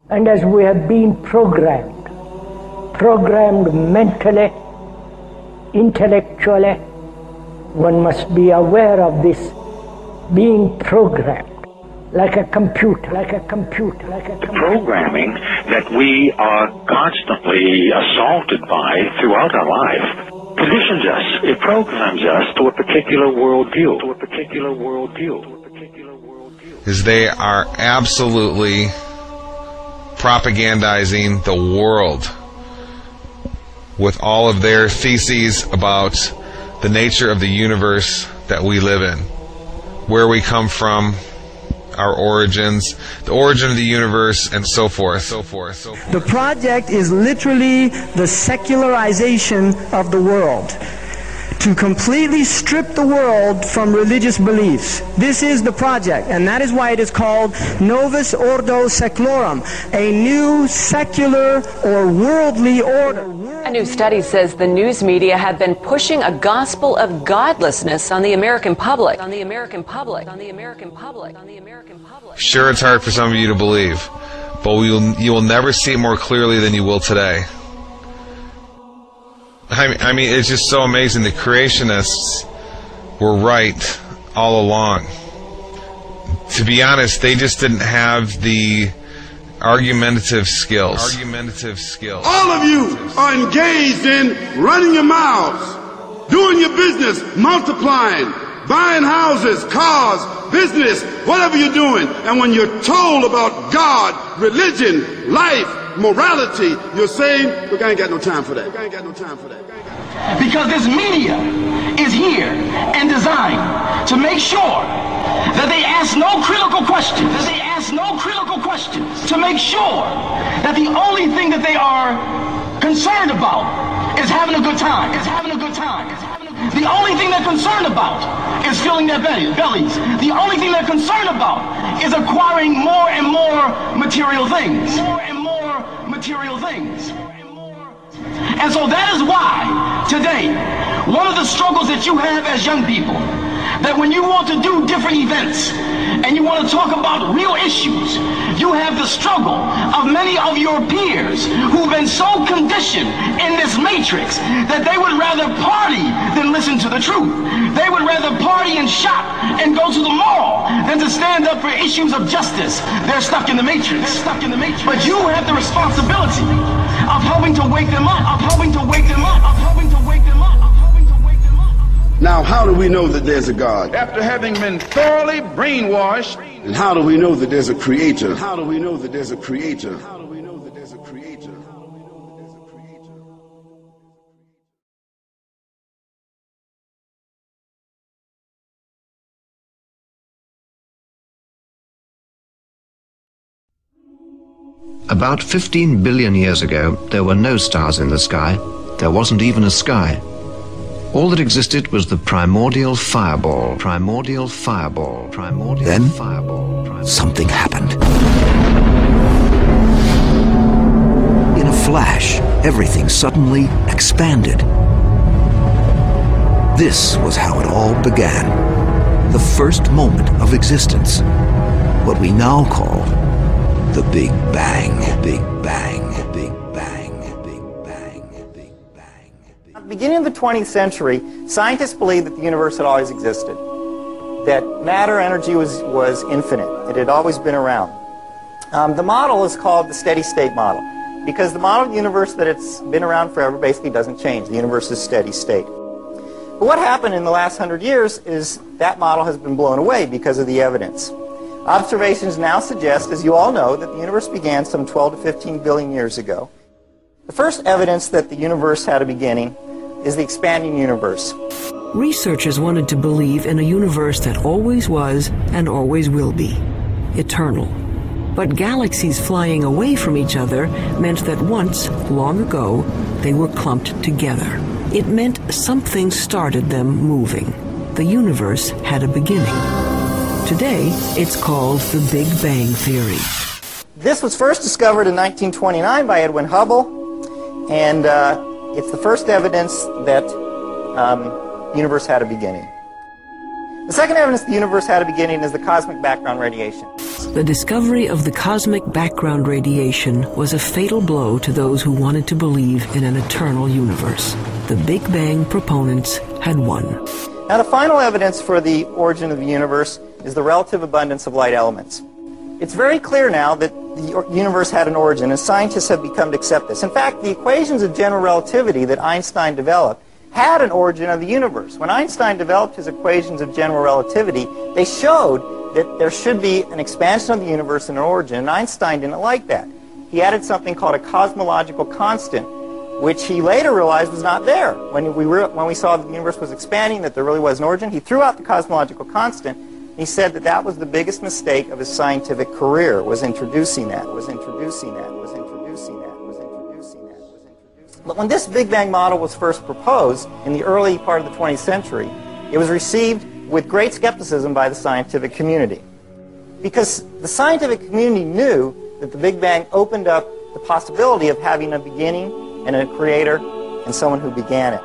And as we have been programmed mentally, intellectually, one must be aware of this being programmed. Like a computer. The programming that we are constantly assaulted by throughout our life conditions us. It programs us to a particular worldview. Is they are absolutely propagandizing the world with all of their theses about the nature of the universe that we live in, where we come from, our origins, the origin of the universe, and so forth. The project is literally the secularization of the world, to completely strip the world from religious beliefs. This is the project, and that is why it is called Novus Ordo Seclorum, a new secular or worldly order. A new study says the news media have been pushing a gospel of godlessness on the American public. Sure, it's hard for some of you to believe, but you will never see it more clearly than you will today. I mean, it's just so amazing. The creationists were right all along. To be honest, they just didn't have the argumentative skills. All of you are engaged in running your mouths, doing your business, multiplying, buying houses, cars, business, whatever you're doing. And when you're told about God, religion, life, morality, you're saying, look, I ain't got no time for that. Because this media is here and designed to make sure that they ask no critical questions. To make sure that the only thing that they are concerned about is having a good time. The only thing they're concerned about is filling their bellies. The only thing they're concerned about is acquiring more and more material things. And so that is why today, one of the struggles that you have as young people, that when you want to do different events and you want to talk about real issues, you have the struggle of many of your peers who've been so conditioned in this matrix that they would rather party than listen to the truth. They would rather party and shop and go to the mall than to stand up for issues of justice. They're stuck in the matrix. But you have the responsibility of helping to wake them up, Now, how do we know that there's a God? After having been thoroughly brainwashed. And how do we know that there's a creator? About 15 billion years ago, there were no stars in the sky. There wasn't even a sky. All that existed was the primordial fireball. Then, something happened. In a flash, everything suddenly expanded. This was how it all began. The first moment of existence. What we now call the Big Bang. At the beginning of the 20th century, scientists believed that the universe had always existed, that matter energy was infinite. It had always been around. The model is called the steady state model because the model of the universe that it's been around forever basically doesn't change. The universe is steady state. But what happened in the last 100 years is that model has been blown away because of the evidence. Observations now suggest, as you all know, that the universe began some 12 to 15 billion years ago. The first evidence that the universe had a beginning is the expanding universe. Researchers wanted to believe in a universe that always was and always will be, eternal. But galaxies flying away from each other meant that once, long ago, they were clumped together. It meant something started them moving. The universe had a beginning. Today, it's called the Big Bang Theory. This was first discovered in 1929 by Edwin Hubble, and it's the first evidence that the universe had a beginning. The second evidence the universe had a beginning is the cosmic background radiation. The discovery of the cosmic background radiation was a fatal blow to those who wanted to believe in an eternal universe. The Big Bang proponents had won. Now, the final evidence for the origin of the universe is the relative abundance of light elements. It's very clear now that the universe had an origin, and scientists have become to accept this. In fact, the equations of general relativity that Einstein developed had an origin of the universe. When Einstein developed his equations of general relativity, they showed that there should be an expansion of the universe and an origin, and Einstein didn't like that. He added something called a cosmological constant, which he later realized was not there. When we saw that the universe was expanding, that there really was an origin, he threw out the cosmological constant. He said that that was the biggest mistake of his scientific career, was introducing that. But when this Big Bang model was first proposed in the early part of the 20th century, it was received with great skepticism by the scientific community. Because the scientific community knew that the Big Bang opened up the possibility of having a beginning and a creator and someone who began it.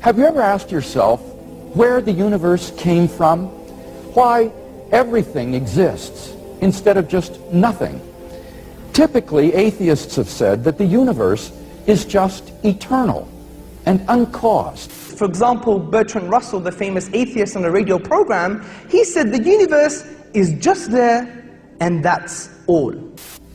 Have you ever asked yourself where the universe came from? Why everything exists instead of just nothing? Typically, atheists have said that the universe is just eternal and uncaused. For example, Bertrand Russell, the famous atheist on a radio program, he said the universe is just there and that's all.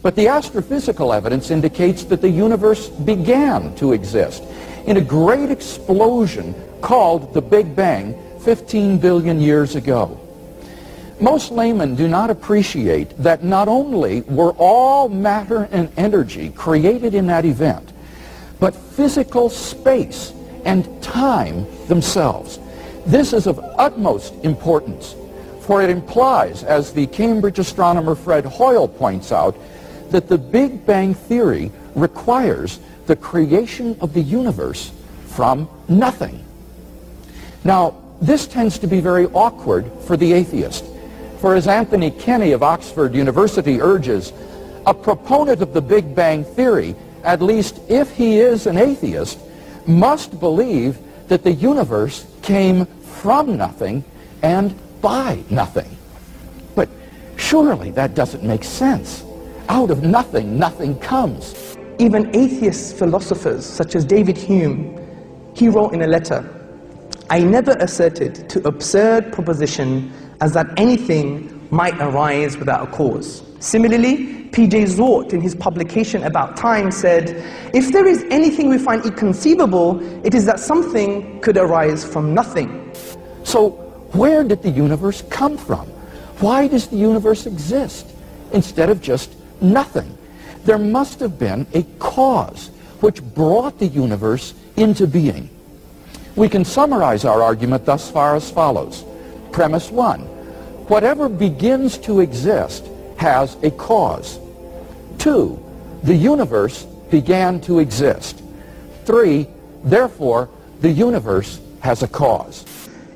But the astrophysical evidence indicates that the universe began to exist in a great explosion called the Big Bang 15 billion years ago. Most laymen do not appreciate that not only were all matter and energy created in that event, but physical space and time themselves. This is of utmost importance, for it implies, as the Cambridge astronomer Fred Hoyle points out, that the Big Bang theory requires the creation of the universe from nothing. Now, this tends to be very awkward for the atheist. For as Anthony Kenny of Oxford University urges, a proponent of the Big Bang theory, at least if he is an atheist, must believe that the universe came from nothing and by nothing. But surely that doesn't make sense. Out of nothing, nothing comes. Even atheist philosophers such as David Hume, he wrote in a letter, "I never asserted to absurd proposition as that anything might arise without a cause." Similarly, P.J. Zort in his publication About Time said, "If there is anything we find inconceivable, it is that something could arise from nothing." So where did the universe come from? Why does the universe exist instead of just nothing? There must have been a cause which brought the universe into being. We can summarize our argument thus far as follows. Premise 1. Whatever begins to exist has a cause. 2. The universe began to exist. 3. Therefore, the universe has a cause.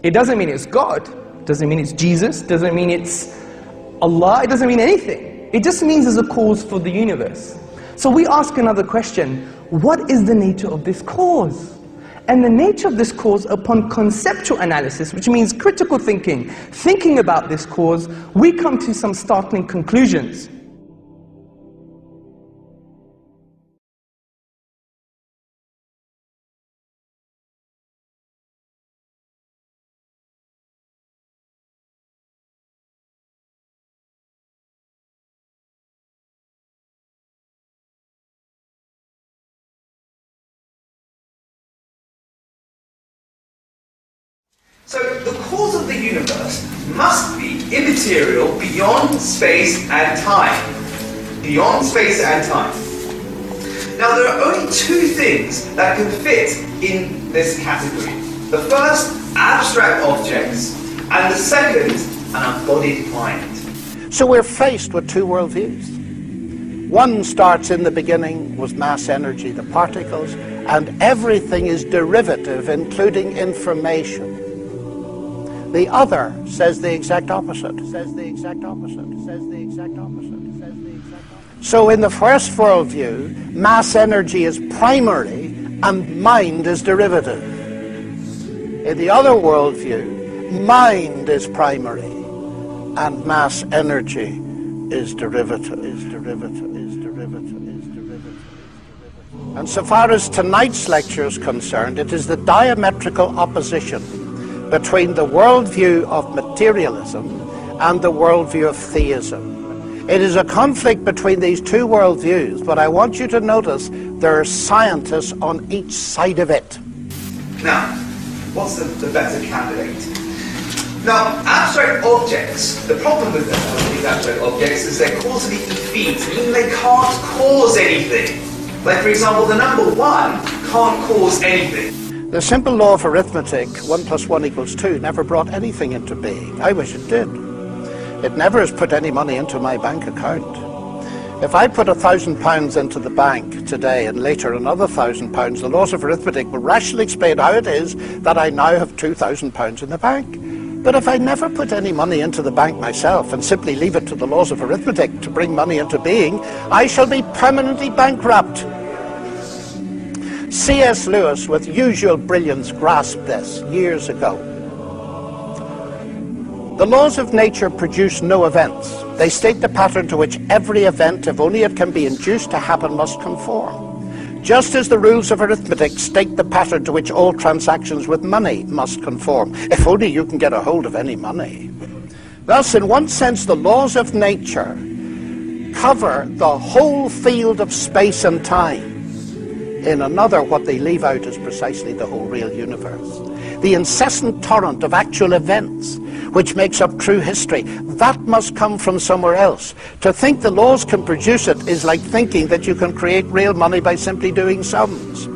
It doesn't mean it's God, doesn't mean it's Jesus, doesn't mean it's Allah, it doesn't mean anything. It just means there's a cause for the universe. So we ask another question, what is the nature of this cause? And the nature of this cause, upon conceptual analysis, which means critical thinking about this cause, we come to some startling conclusions. So the cause of the universe must be immaterial beyond space and time. Beyond space and time. Now there are only two things that can fit in this category. The first, abstract objects, and the second, an embodied mind. So we're faced with two worldviews. One starts in the beginning with mass energy, the particles, and everything is derivative, including information. The other says the exact opposite, says the exact opposite, says the exact opposite, says the exact opposite. So in the first worldview, mass energy is primary and mind is derivative. In the other worldview, mind is primary and mass energy is derivative. And so far as tonight's lecture is concerned, it is the diametrical opposition between the worldview of materialism and the worldview of theism. It is a conflict between these two worldviews, but I want you to notice there are scientists on each side of it. Now, what's the better candidate? Now, abstract objects, the problem with these abstract objects is they're causally effete, meaning they can't cause anything. Like, for example, the number 1 can't cause anything. The simple law of arithmetic, 1 + 1 = 2, never brought anything into being. I wish it did. It never has put any money into my bank account. If I put £1,000 into the bank today and later another £1,000, the laws of arithmetic will rationally explain how it is that I now have £2,000 in the bank. But if I never put any money into the bank myself and simply leave it to the laws of arithmetic to bring money into being, I shall be permanently bankrupt. C.S. Lewis, with usual brilliance, grasped this years ago. The laws of nature produce no events. They state the pattern to which every event, if only it can be induced to happen, must conform. Just as the rules of arithmetic state the pattern to which all transactions with money must conform, if only you can get a hold of any money. Thus, in one sense, the laws of nature cover the whole field of space and time. In another, what they leave out is precisely the whole real universe. The incessant torrent of actual events, which makes up true history, that must come from somewhere else. To think the laws can produce it is like thinking that you can create real money by simply doing sums.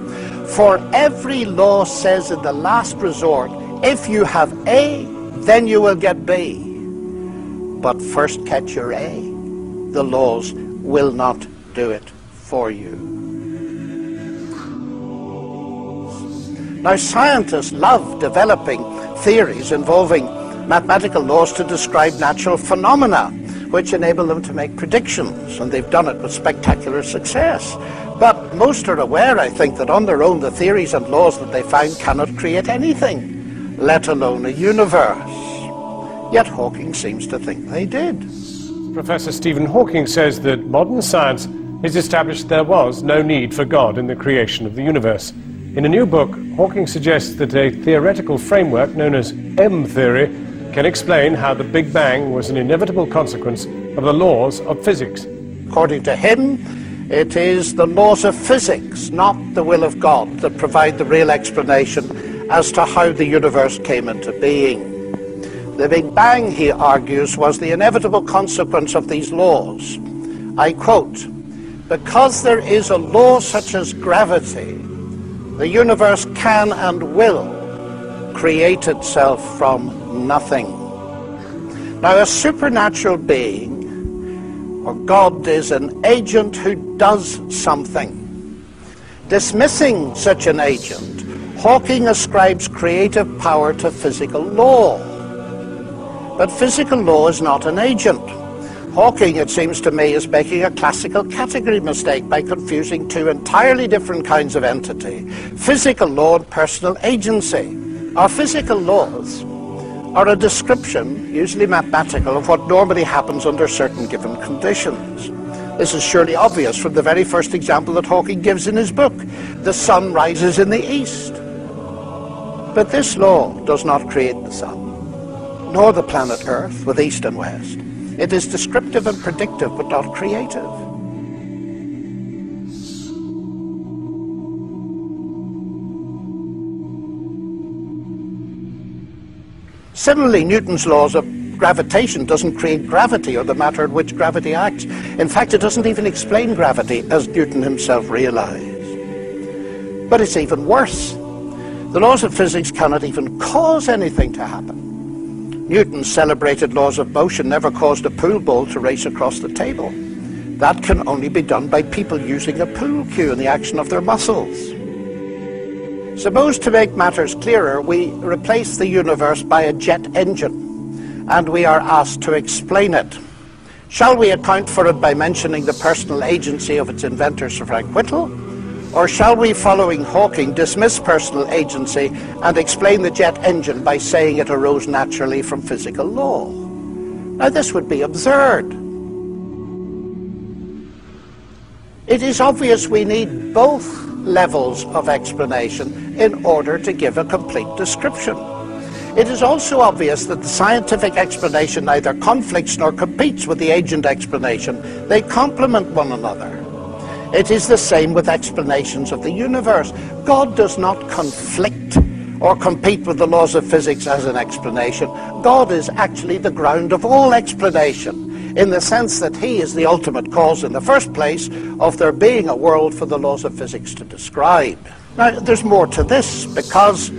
For every law says in the last resort, if you have A, then you will get B. But first catch your A. The laws will not do it for you. Now, scientists love developing theories involving mathematical laws to describe natural phenomena, which enable them to make predictions, and they've done it with spectacular success. But most are aware, I think, that on their own the theories and laws that they find cannot create anything, let alone a universe. Yet Hawking seems to think they did. Professor Stephen Hawking says that modern science has established there was no need for God in the creation of the universe. In a new book, Hawking suggests that a theoretical framework known as M-theory can explain how the Big Bang was an inevitable consequence of the laws of physics. According to him, it is the laws of physics, not the will of God, that provide the real explanation as to how the universe came into being. The Big Bang, he argues, was the inevitable consequence of these laws. I quote, "Because there is a law such as gravity, the universe can and will create itself from nothing." Now, a supernatural being, or God, is an agent who does something. Dismissing such an agent, Hawking ascribes creative power to physical law. But physical law is not an agent. Hawking, it seems to me, is making a classical category mistake by confusing two entirely different kinds of entity: physical law and personal agency. Our physical laws are a description, usually mathematical, of what normally happens under certain given conditions. This is surely obvious from the very first example that Hawking gives in his book. The sun rises in the east. But this law does not create the sun, nor the planet Earth with east and west. It is descriptive and predictive, but not creative. Similarly, Newton's laws of gravitation doesn't create gravity or the matter in which gravity acts. In fact, it doesn't even explain gravity, as Newton himself realized. But it's even worse. The laws of physics cannot even cause anything to happen. Newton's celebrated laws of motion never caused a pool ball to race across the table. That can only be done by people using a pool cue and the action of their muscles. Suppose, to make matters clearer, we replace the universe by a jet engine, and we are asked to explain it. Shall we account for it by mentioning the personal agency of its inventor, Sir Frank Whittle? Or shall we, following Hawking, dismiss personal agency and explain the jet engine by saying it arose naturally from physical law? Now, this would be absurd. It is obvious we need both levels of explanation in order to give a complete description. It is also obvious that the scientific explanation neither conflicts nor competes with the agent explanation. They complement one another. It is the same with explanations of the universe. God does not conflict or compete with the laws of physics as an explanation. God is actually the ground of all explanation, in the sense that he is the ultimate cause in the first place of there being a world for the laws of physics to describe. Now, there's more to this, because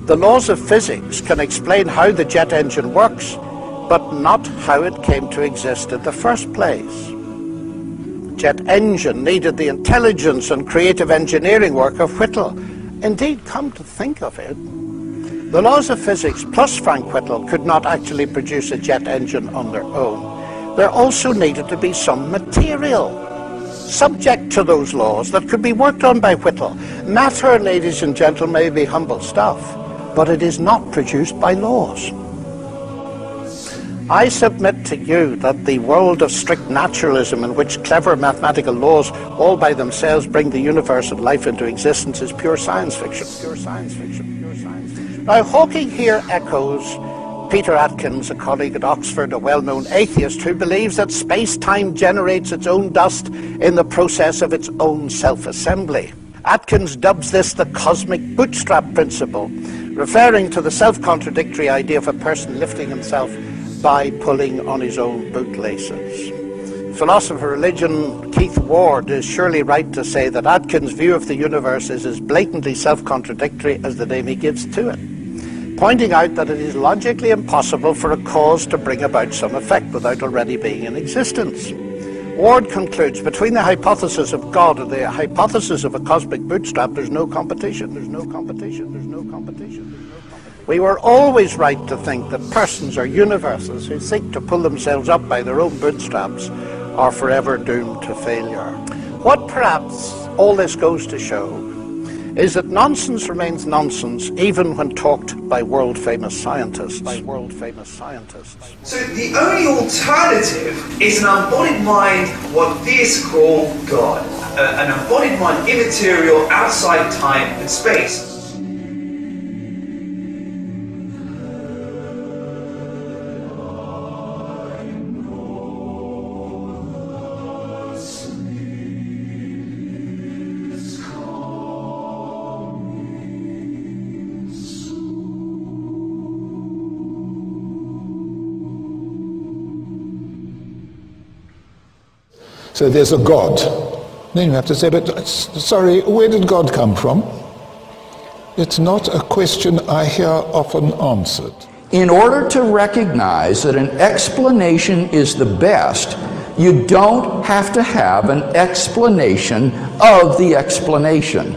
the laws of physics can explain how the jet engine works, but not how it came to exist in the first place. Jet engine needed the intelligence and creative engineering work of Whittle. Indeed, come to think of it, the laws of physics plus Frank Whittle could not actually produce a jet engine on their own. There also needed to be some material subject to those laws that could be worked on by Whittle. Matter, ladies and gentlemen, may be humble stuff, but it is not produced by laws. I submit to you that the world of strict naturalism, in which clever mathematical laws all by themselves bring the universe and life into existence, is pure science fiction. Pure science fiction. Pure science fiction. Now, Hawking here echoes Peter Atkins, a colleague at Oxford, a well-known atheist who believes that space-time generates its own dust in the process of its own self-assembly. Atkins dubs this the cosmic bootstrap principle, referring to the self-contradictory idea of a person lifting himself by pulling on his own bootlaces. Philosopher of religion Keith Ward is surely right to say that Atkins' view of the universe is as blatantly self-contradictory as the name he gives to it, pointing out that it is logically impossible for a cause to bring about some effect without already being in existence. Ward concludes, between the hypothesis of God and the hypothesis of a cosmic bootstrap, there's no competition. There's no competition. There's no competition. We were always right to think that persons or universes who seek to pull themselves up by their own bootstraps are forever doomed to failure. What perhaps all this goes to show is that nonsense remains nonsense even when talked by world-famous scientists. So the only alternative is an embodied mind, what theists call God. An embodied mind, immaterial, outside time and space. So there's a God. Then you have to say, but sorry, where did God come from? It's not a question I hear often answered. In order to recognize that an explanation is the best, you don't have to have an explanation of the explanation.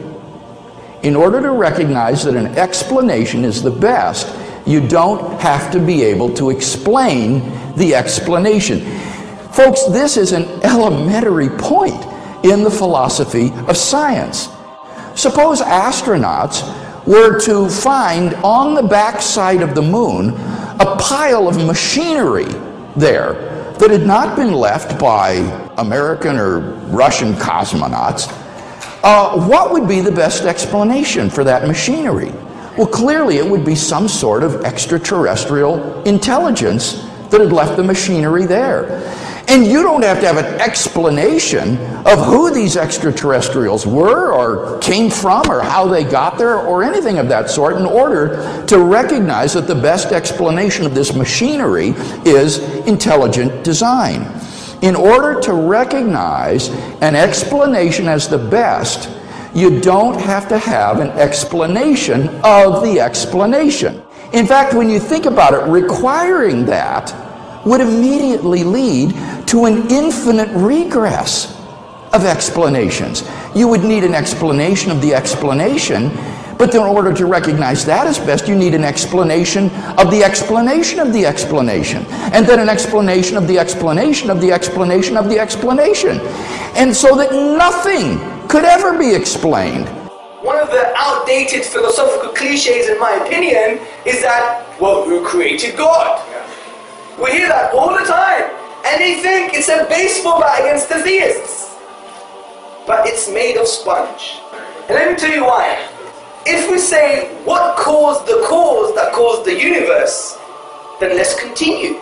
In order to recognize that an explanation is the best, you don't have to be able to explain the explanation. Folks, this is an elementary point in the philosophy of science. Suppose astronauts were to find on the backside of the moon a pile of machinery there that had not been left by American or Russian cosmonauts. What would be the best explanation for that machinery? Well, clearly it would be some sort of extraterrestrial intelligence that had left the machinery there. And you don't have to have an explanation of who these extraterrestrials were or came from or how they got there or anything of that sort in order to recognize that the best explanation of this machinery is intelligent design. In order to recognize an explanation as the best, you don't have to have an explanation of the explanation. In fact, when you think about it, requiring that would immediately lead to an infinite regress of explanations. You would need an explanation of the explanation, But in order to recognize that as best, you need an explanation of the explanation of the explanation, and then an explanation of the explanation of the explanation of the explanation. And so that nothing could ever be explained. One of the outdated philosophical cliches, in my opinion, is that, well, who created God? We hear that all the time, and they think it's a baseball bat against the theists. But it's made of sponge. And let me tell you why. If we say, what caused the cause that caused the universe, then let's continue.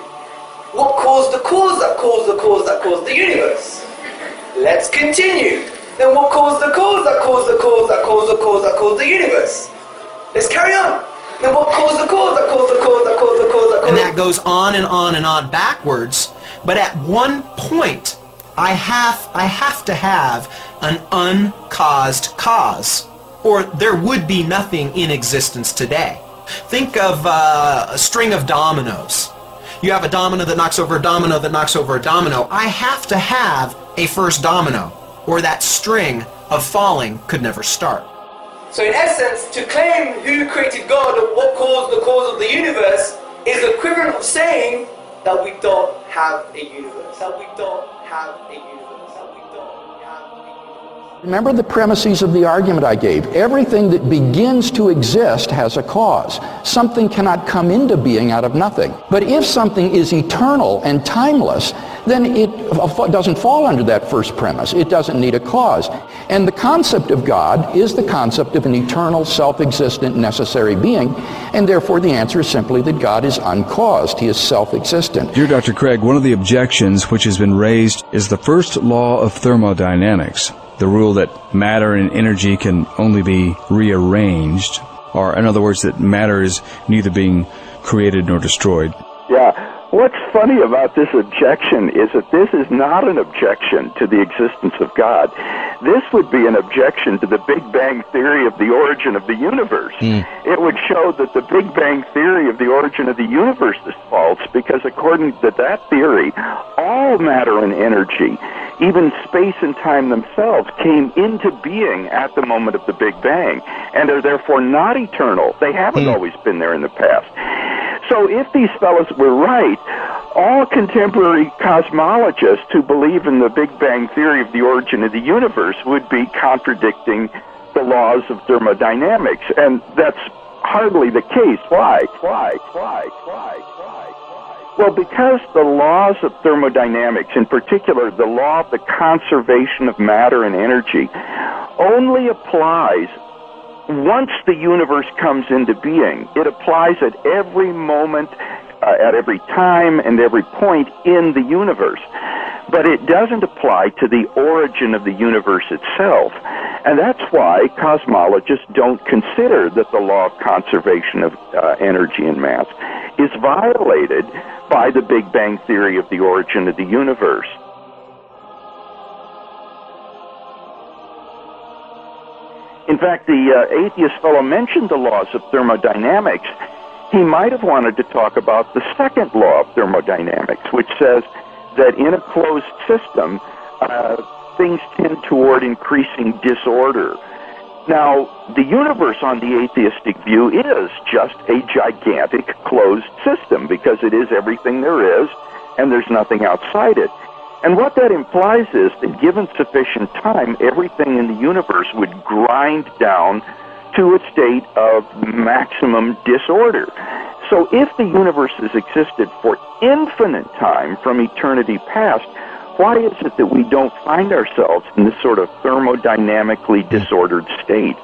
What caused the cause that caused the cause that caused the universe? Let's continue. Then what caused the cause that caused the cause that caused the cause that caused the universe? Let's carry on. Then what caused the cause that caused the cause that caused the cause that caused? And that goes on and on and on backwards. But at one point, I have to have an uncaused cause, or there would be nothing in existence today. Think of a string of dominoes. You have a domino that knocks over a domino that knocks over a domino. I have to have a first domino, or that string of falling could never start. So in essence, to claim who created God or what caused the cause of the universe is the equivalent of saying that we don't have a universe, that we don't have a universe. Remember the premises of the argument I gave. Everything that begins to exist has a cause. Something cannot come into being out of nothing. But if something is eternal and timeless, then it doesn't fall under that first premise. It doesn't need a cause. And the concept of God is the concept of an eternal, self-existent, necessary being, and therefore the answer is simply that God is uncaused. He is self-existent. Dear Dr. Craig, one of the objections which has been raised is the first law of thermodynamics, the rule that matter and energy can only be rearranged, or in other words, that matter is neither being created nor destroyed. Yeah. What's funny about this objection is that this is not an objection to the existence of God. This would be an objection to the Big Bang theory of the origin of the universe. It would show that the Big Bang theory of the origin of the universe is false, because according to that theory, all matter and energy, even space and time themselves, came into being at the moment of the Big Bang, and are therefore not eternal. They haven't always been there in the past. So if these fellows were right, all contemporary cosmologists who believe in the Big Bang theory of the origin of the universe would be contradicting the laws of thermodynamics, and that's hardly the case. Why? Well, because the laws of thermodynamics, in particular the law of the conservation of matter and energy, only applies once the universe comes into being. It applies at every moment, at every time, and every point in the universe. But it doesn't apply to the origin of the universe itself. And that's why cosmologists don't consider that the law of conservation of energy and mass is violated by the Big Bang theory of the origin of the universe. In fact, the atheist fellow mentioned the laws of thermodynamics. He might have wanted to talk about the second law of thermodynamics, which says that in a closed system, things tend toward increasing disorder. Now, the universe on the atheistic view is just a gigantic closed system, because it is everything there is, and there's nothing outside it. And what that implies is that given sufficient time, everything in the universe would grind down to a state of maximum disorder. So if the universe has existed for infinite time from eternity past, why is it that we don't find ourselves in this sort of thermodynamically disordered state?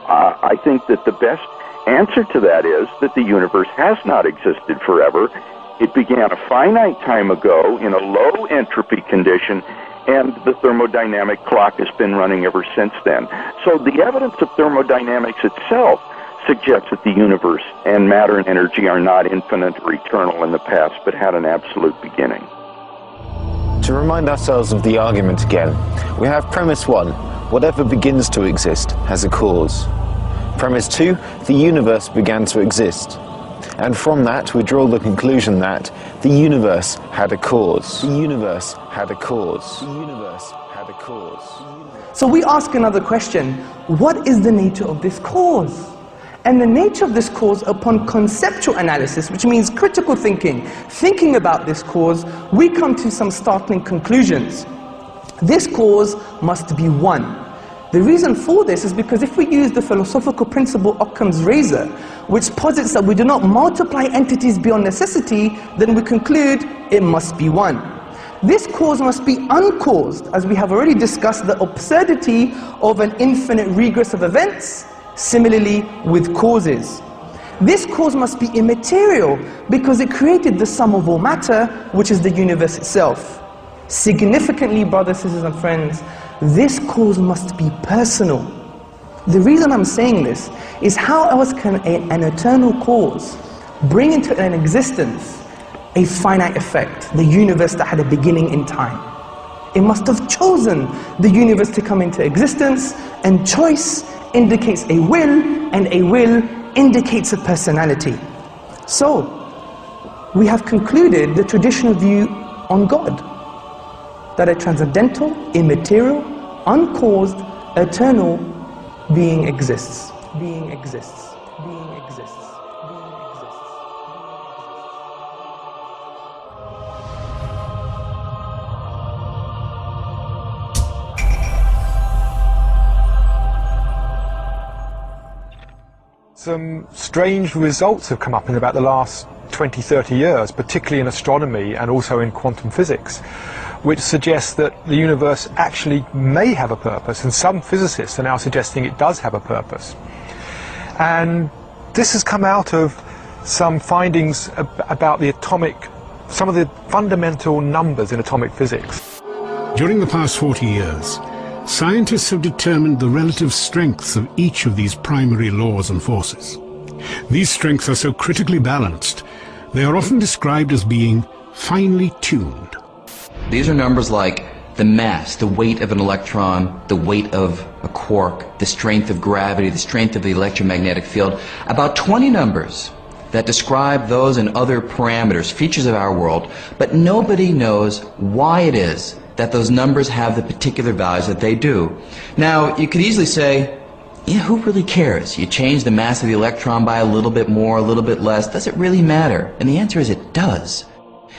I think that the best answer to that is that the universe has not existed forever. It began a finite time ago in a low entropy condition, and the thermodynamic clock has been running ever since then. So the evidence of thermodynamics itself suggests that the universe and matter and energy are not infinite or eternal in the past, but had an absolute beginning. To remind ourselves of the argument again, we have premise 1, whatever begins to exist has a cause. Premise 2, the universe began to exist. And from that, we draw the conclusion that the universe had a cause. The universe had a cause. The universe had a cause. So we ask another question, what is the nature of this cause? And the nature of this cause, upon conceptual analysis, which means critical thinking about this cause, we come to some startling conclusions. This cause must be one. The reason for this is because if we use the philosophical principle Occam's razor, which posits that we do not multiply entities beyond necessity, then we conclude it must be one. This cause must be uncaused, as we have already discussed the absurdity of an infinite regress of events, similarly with causes. This cause must be immaterial, because it created the sum of all matter, which is the universe itself. Significantly, brothers, sisters and friends, this cause must be personal. The reason I'm saying this is how else can an eternal cause bring into an existence a finite effect, the universe that had a beginning in time? It must have chosen the universe to come into existence, and choice indicates a will, and a will indicates a personality. So, we have concluded the traditional view on God, that a transcendental, immaterial, uncaused, eternal being exists. Being exists. Being exists. Being exists. Some strange results have come up in about the last 20, 30 years, particularly in astronomy and also in quantum physics, which suggests that the universe actually may have a purpose, and some physicists are now suggesting it does have a purpose. And this has come out of some findings about some of the fundamental numbers in atomic physics. During the past 40 years, scientists have determined the relative strengths of each of these primary laws and forces. These strengths are so critically balanced, they are often described as being finely tuned. These are numbers like the mass, the weight of an electron, the weight of a quark, the strength of gravity, the strength of the electromagnetic field. About 20 numbers that describe those and other parameters, features of our world, but nobody knows why it is that those numbers have the particular values that they do. Now, you could easily say, yeah, who really cares? You change the mass of the electron by a little bit more, a little bit less. Does it really matter? And the answer is it does.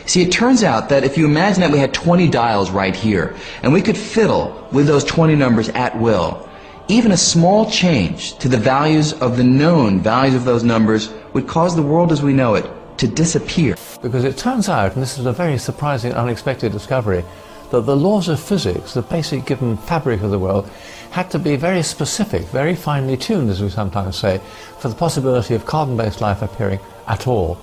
See, it turns out that if you imagine that we had 20 dials right here, and we could fiddle with those 20 numbers at will, even a small change to the values of the known values of those numbers would cause the world as we know it to disappear. Because it turns out, and this is a very surprising, unexpected discovery, that the laws of physics, the basic given fabric of the world, had to be very specific, very finely tuned, as we sometimes say, for the possibility of carbon-based life appearing at all.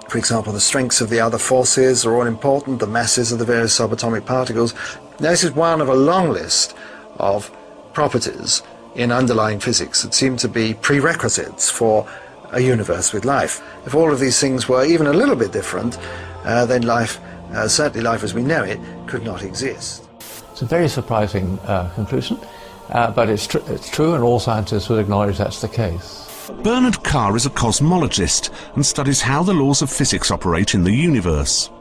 For example, the strengths of the other forces are all important, the masses of the various subatomic particles. Now, this is one of a long list of properties in underlying physics that seem to be prerequisites for a universe with life. If all of these things were even a little bit different, then life, certainly life as we know it, could not exist. It's a very surprising conclusion, but it's true, and all scientists would acknowledge that's the case. Bernard Carr is a cosmologist and studies how the laws of physics operate in the universe.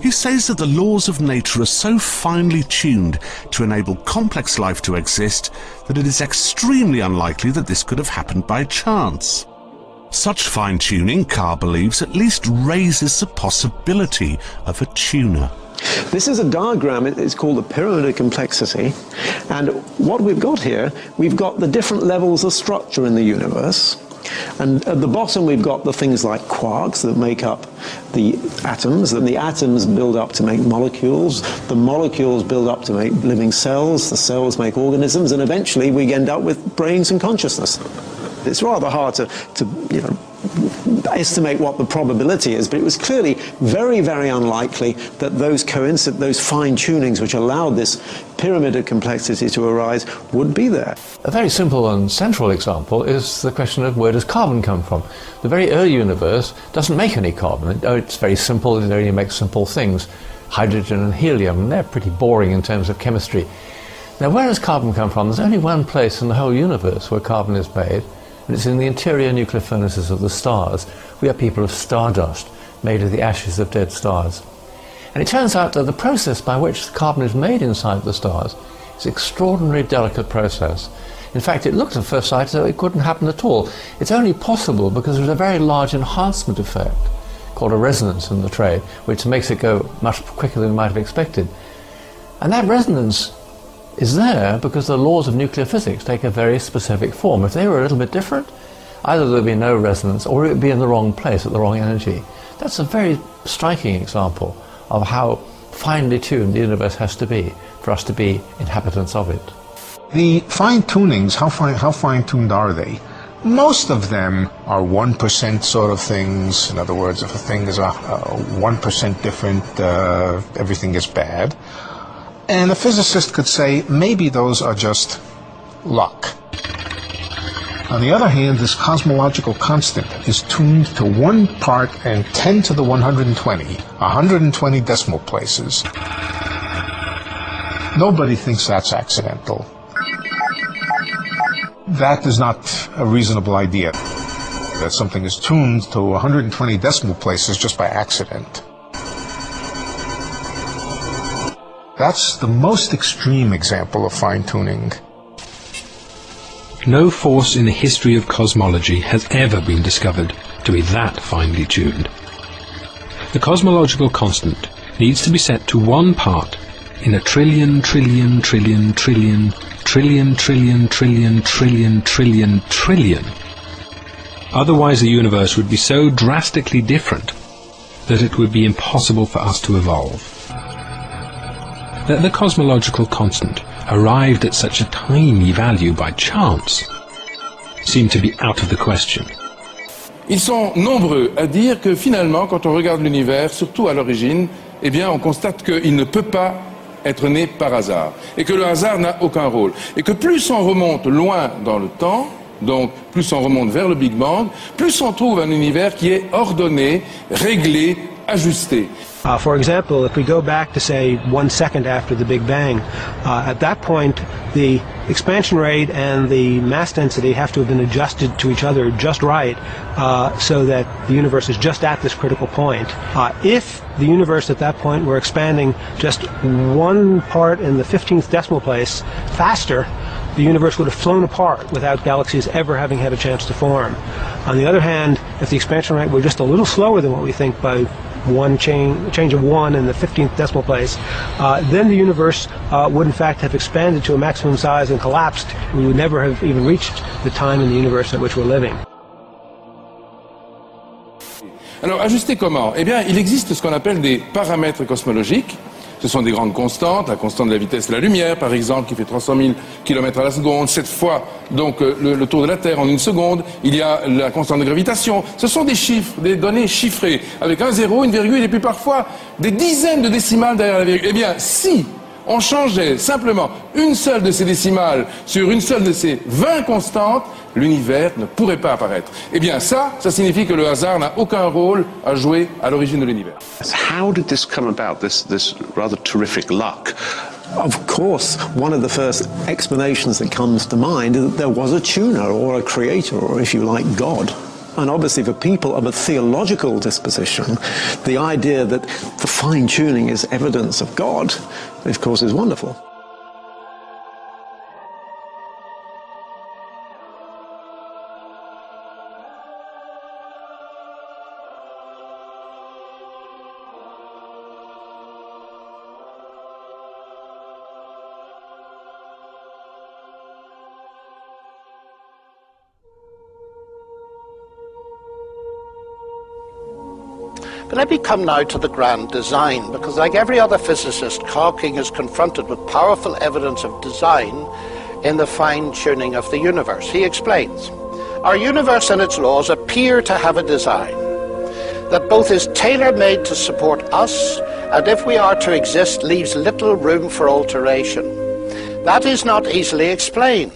He says that the laws of nature are so finely tuned to enable complex life to exist that it is extremely unlikely that this could have happened by chance. Such fine-tuning, Carr believes, at least raises the possibility of a tuner. This is a diagram, it's called the pyramid of complexity, and what we've got here, we've got the different levels of structure in the universe, and at the bottom we've got the things like quarks that make up the atoms, and the atoms build up to make molecules, the molecules build up to make living cells, the cells make organisms, and eventually we end up with brains and consciousness. It's rather hard to estimate what the probability is, but it was clearly very, very unlikely that those fine-tunings which allowed this pyramid of complexity to arise would be there. A very simple and central example is the question of where does carbon come from? The very early universe doesn't make any carbon. It's very simple, it only makes simple things. Hydrogen and helium, and they're pretty boring in terms of chemistry. Now, where does carbon come from? There's only one place in the whole universe where carbon is made, and it's in the interior nuclear furnaces of the stars. We are people of stardust, made of the ashes of dead stars. And it turns out that the process by which carbon is made inside the stars is an extraordinarily delicate process. In fact, it looked at first sight as though it couldn't happen at all. It's only possible because there's a very large enhancement effect called a resonance in the tray, which makes it go much quicker than we might have expected. And that resonance is there because the laws of nuclear physics take a very specific form. If they were a little bit different, either there would be no resonance or it would be in the wrong place at the wrong energy. That's a very striking example of how finely tuned the universe has to be for us to be inhabitants of it. The fine-tunings, how fine-tuned are they? Most of them are 1% sort of things. In other words, if a thing is 1% different, everything is bad. And a physicist could say, maybe those are just luck. On the other hand, this cosmological constant is tuned to 1 part and 10 to the 120, 120 decimal places. Nobody thinks that's accidental. That is not a reasonable idea, that something is tuned to 120 decimal places just by accident. That's the most extreme example of fine-tuning. No force in the history of cosmology has ever been discovered to be that finely tuned. The cosmological constant needs to be set to 1 part in a trillion, trillion, trillion, trillion, trillion, trillion, trillion, trillion, trillion, trillion. Otherwise the universe would be so drastically different that it would be impossible for us to evolve. That the cosmological constant arrived at such a tiny value by chance seemed to be out of the question. Ils sont nombreux à dire que finalement, quand on regarde l'univers, surtout à l'origine, eh bien, on constate qu'il ne peut pas être né par hasard, et que le hasard n'a aucun rôle, et que plus on remonte loin dans le temps, donc plus on remonte vers le Big Bang, plus on trouve un univers qui est ordonné, réglé, ajusté. For example, if we go back to, say, 1 second after the Big Bang, at that point the expansion rate and the mass density have to have been adjusted to each other just right, so that the universe is just at this critical point. If the universe at that point were expanding just 1 part in the 15th decimal place faster, the universe would have flown apart without galaxies ever having had a chance to form. On the other hand, if the expansion rate were just a little slower than what we think by change of 1 in the 15th decimal place, then the universe would in fact have expanded to a maximum size and collapsed. We would never have even reached the time in the universe at which we're living. Alors, ajuster comment? Eh bien, il existe ce qu'on appelle des paramètres cosmologiques. Ce sont des grandes constantes, la constante de la vitesse de la lumière, par exemple, qui fait 300 000 km à la seconde, 7 fois donc le tour de la Terre en 1 seconde. Il y a la constante de gravitation. Ce sont des chiffres, des données chiffrées, avec un zéro, une virgule, et puis parfois des dizaines de décimales derrière la virgule. Eh bien, si on changeait simplement une seule de ces décimales sur une seule de ces 20 constantes, l'univers ne pourrait pas apparaître. Eh bien, ça signifie que le hasard n'a aucun rôle à jouer à l'origine de l'univers. How did this come about, this rather terrific luck? Of course, one of the first explanations that comes to mind is that there was a tuner or a creator, or if you like, God. And obviously for people of a theological disposition, the idea that the fine-tuning is evidence of God, of course, is wonderful. But let me come now to the grand design, because like every other physicist, Hawking is confronted with powerful evidence of design in the fine-tuning of the universe. He explains, our universe and its laws appear to have a design that both is tailor-made to support us, and if we are to exist, leaves little room for alteration. That is not easily explained,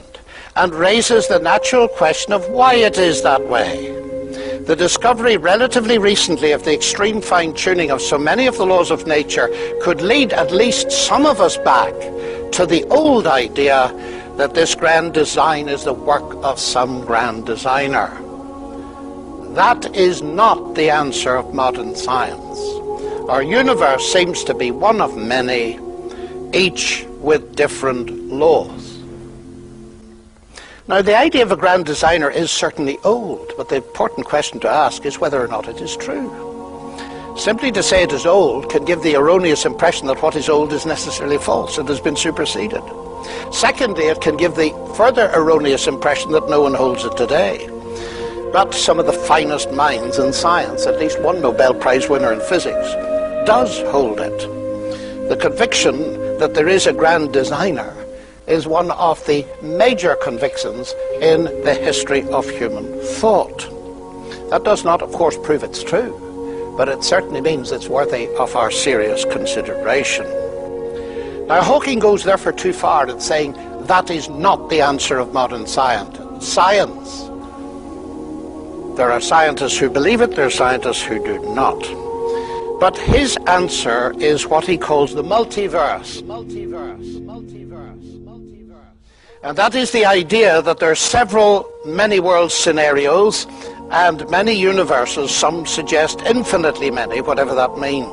and raises the natural question of why it is that way. The discovery relatively recently of the extreme fine-tuning of so many of the laws of nature could lead at least some of us back to the old idea that this grand design is the work of some grand designer. That is not the answer of modern science. Our universe seems to be one of many, each with different laws. Now, the idea of a grand designer is certainly old, but the important question to ask is whether or not it is true. Simply to say it is old can give the erroneous impression that what is old is necessarily false and has been superseded. Secondly, it can give the further erroneous impression that no one holds it today. But some of the finest minds in science, at least one Nobel Prize winner in physics, does hold it. The conviction that there is a grand designer is one of the major convictions in the history of human thought. That does not, of course, prove it's true, but it certainly means it's worthy of our serious consideration. Now, Hawking goes therefore too far in saying that is not the answer of modern science. There are scientists who believe it, there are scientists who do not. But his answer is what he calls the multiverse. And that is the idea that there are several many-world scenarios and many universes, some suggest infinitely many, whatever that means.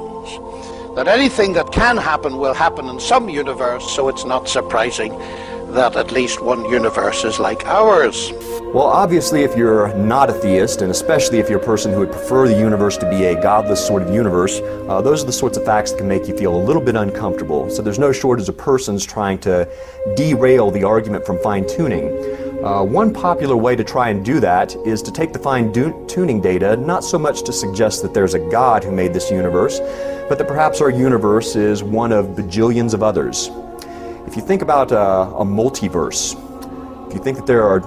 That anything that can happen will happen in some universe, so it's not surprising that at least one universe is like ours. Well, obviously, if you're not a theist, and especially if you're a person who would prefer the universe to be a godless sort of universe, those are the sorts of facts that can make you feel a little bit uncomfortable. So there's no shortage of persons trying to derail the argument from fine-tuning. One popular way to try and do that is to take the fine-tuning data, not so much to suggest that there's a God who made this universe, but that perhaps our universe is one of bajillions of others. If you think about a multiverse, if you think that there are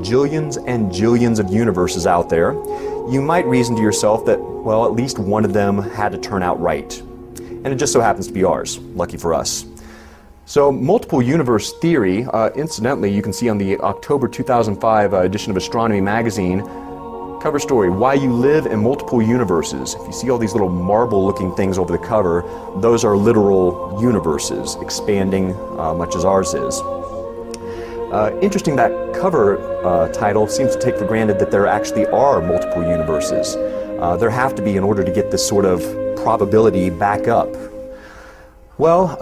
jillions and jillions of universes out there, you might reason to yourself that, well, at least one of them had to turn out right. And it just so happens to be ours, lucky for us. So multiple universe theory, incidentally, you can see on the October 2005 edition of Astronomy magazine, cover story, Why You Live in Multiple Universes. If you see all these little marble-looking things over the cover, those are literal universes, expanding much as ours is. Interesting, that cover title seems to take for granted that there actually are multiple universes. There have to be in order to get this sort of probability back up. Well,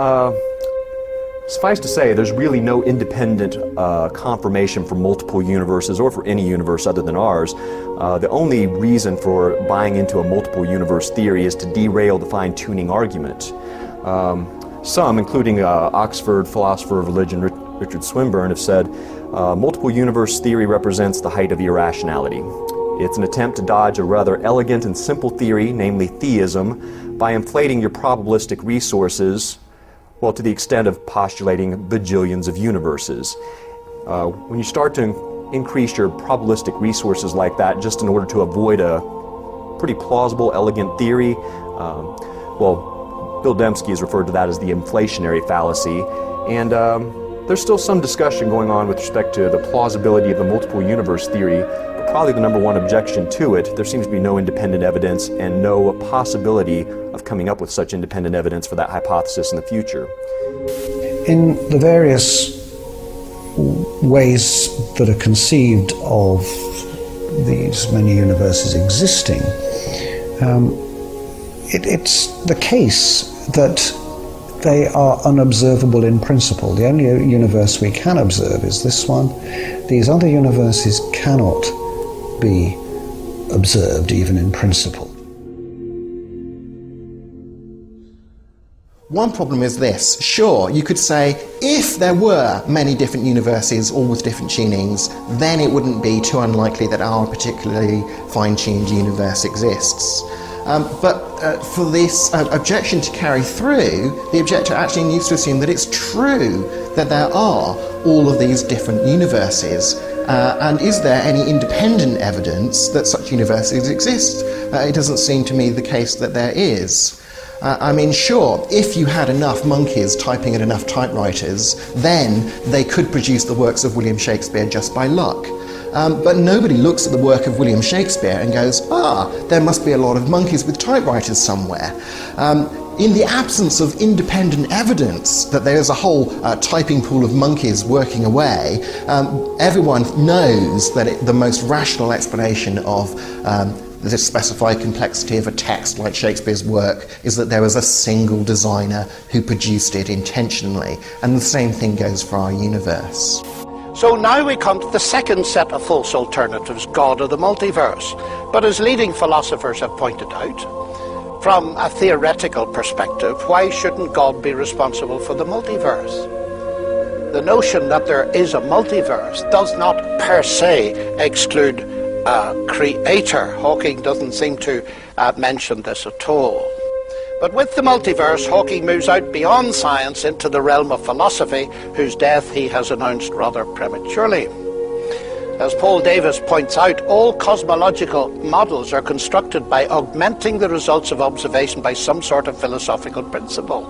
suffice to say, there's really no independent confirmation for multiple universes or for any universe other than ours. The only reason for buying into a multiple universe theory is to derail the fine-tuning argument. Some, including Oxford philosopher of religion Richard Swinburne, have said, multiple universe theory represents the height of irrationality. It's an attempt to dodge a rather elegant and simple theory, namely theism, by inflating your probabilistic resources, well, to the extent of postulating bajillions of universes. When you start to increase your probabilistic resources like that just in order to avoid a pretty plausible, elegant theory, well, Bill Dembski has referred to that as the inflationary fallacy, and there's still some discussion going on with respect to the plausibility of the multiple universe theory, but probably the number one objection to it, there seems to be no independent evidence and no possibility of coming up with such independent evidence for that hypothesis in the future. In the various ways that are conceived of these many universes existing, it's the case that they are unobservable in principle. The only universe we can observe is this one. These other universes cannot be observed even in principle. One problem is this. Sure, you could say if there were many different universes, all with different tunings, then it wouldn't be too unlikely that our particularly fine-tuned universe exists. But for this objection to carry through, the objector actually needs to assume that it's true that there are all of these different universes. And is there any independent evidence that such universes exist? It doesn't seem to me the case that there is. I mean, sure, if you had enough monkeys typing at enough typewriters, then they could produce the works of William Shakespeare just by luck. But nobody looks at the work of William Shakespeare and goes, there must be a lot of monkeys with typewriters somewhere. In the absence of independent evidence that there is a whole typing pool of monkeys working away, everyone knows that the most rational explanation of the specified complexity of a text like Shakespeare's work is that there was a single designer who produced it intentionally. And the same thing goes for our universe. So now we come to the second set of false alternatives, God of the multiverse. But as leading philosophers have pointed out, from a theoretical perspective, why shouldn't God be responsible for the multiverse? The notion that there is a multiverse does not per se exclude a creator. Hawking doesn't seem to mention this at all. But with the multiverse, Hawking moves out beyond science into the realm of philosophy, whose death he has announced rather prematurely. As Paul Davies points out, all cosmological models are constructed by augmenting the results of observation by some sort of philosophical principle.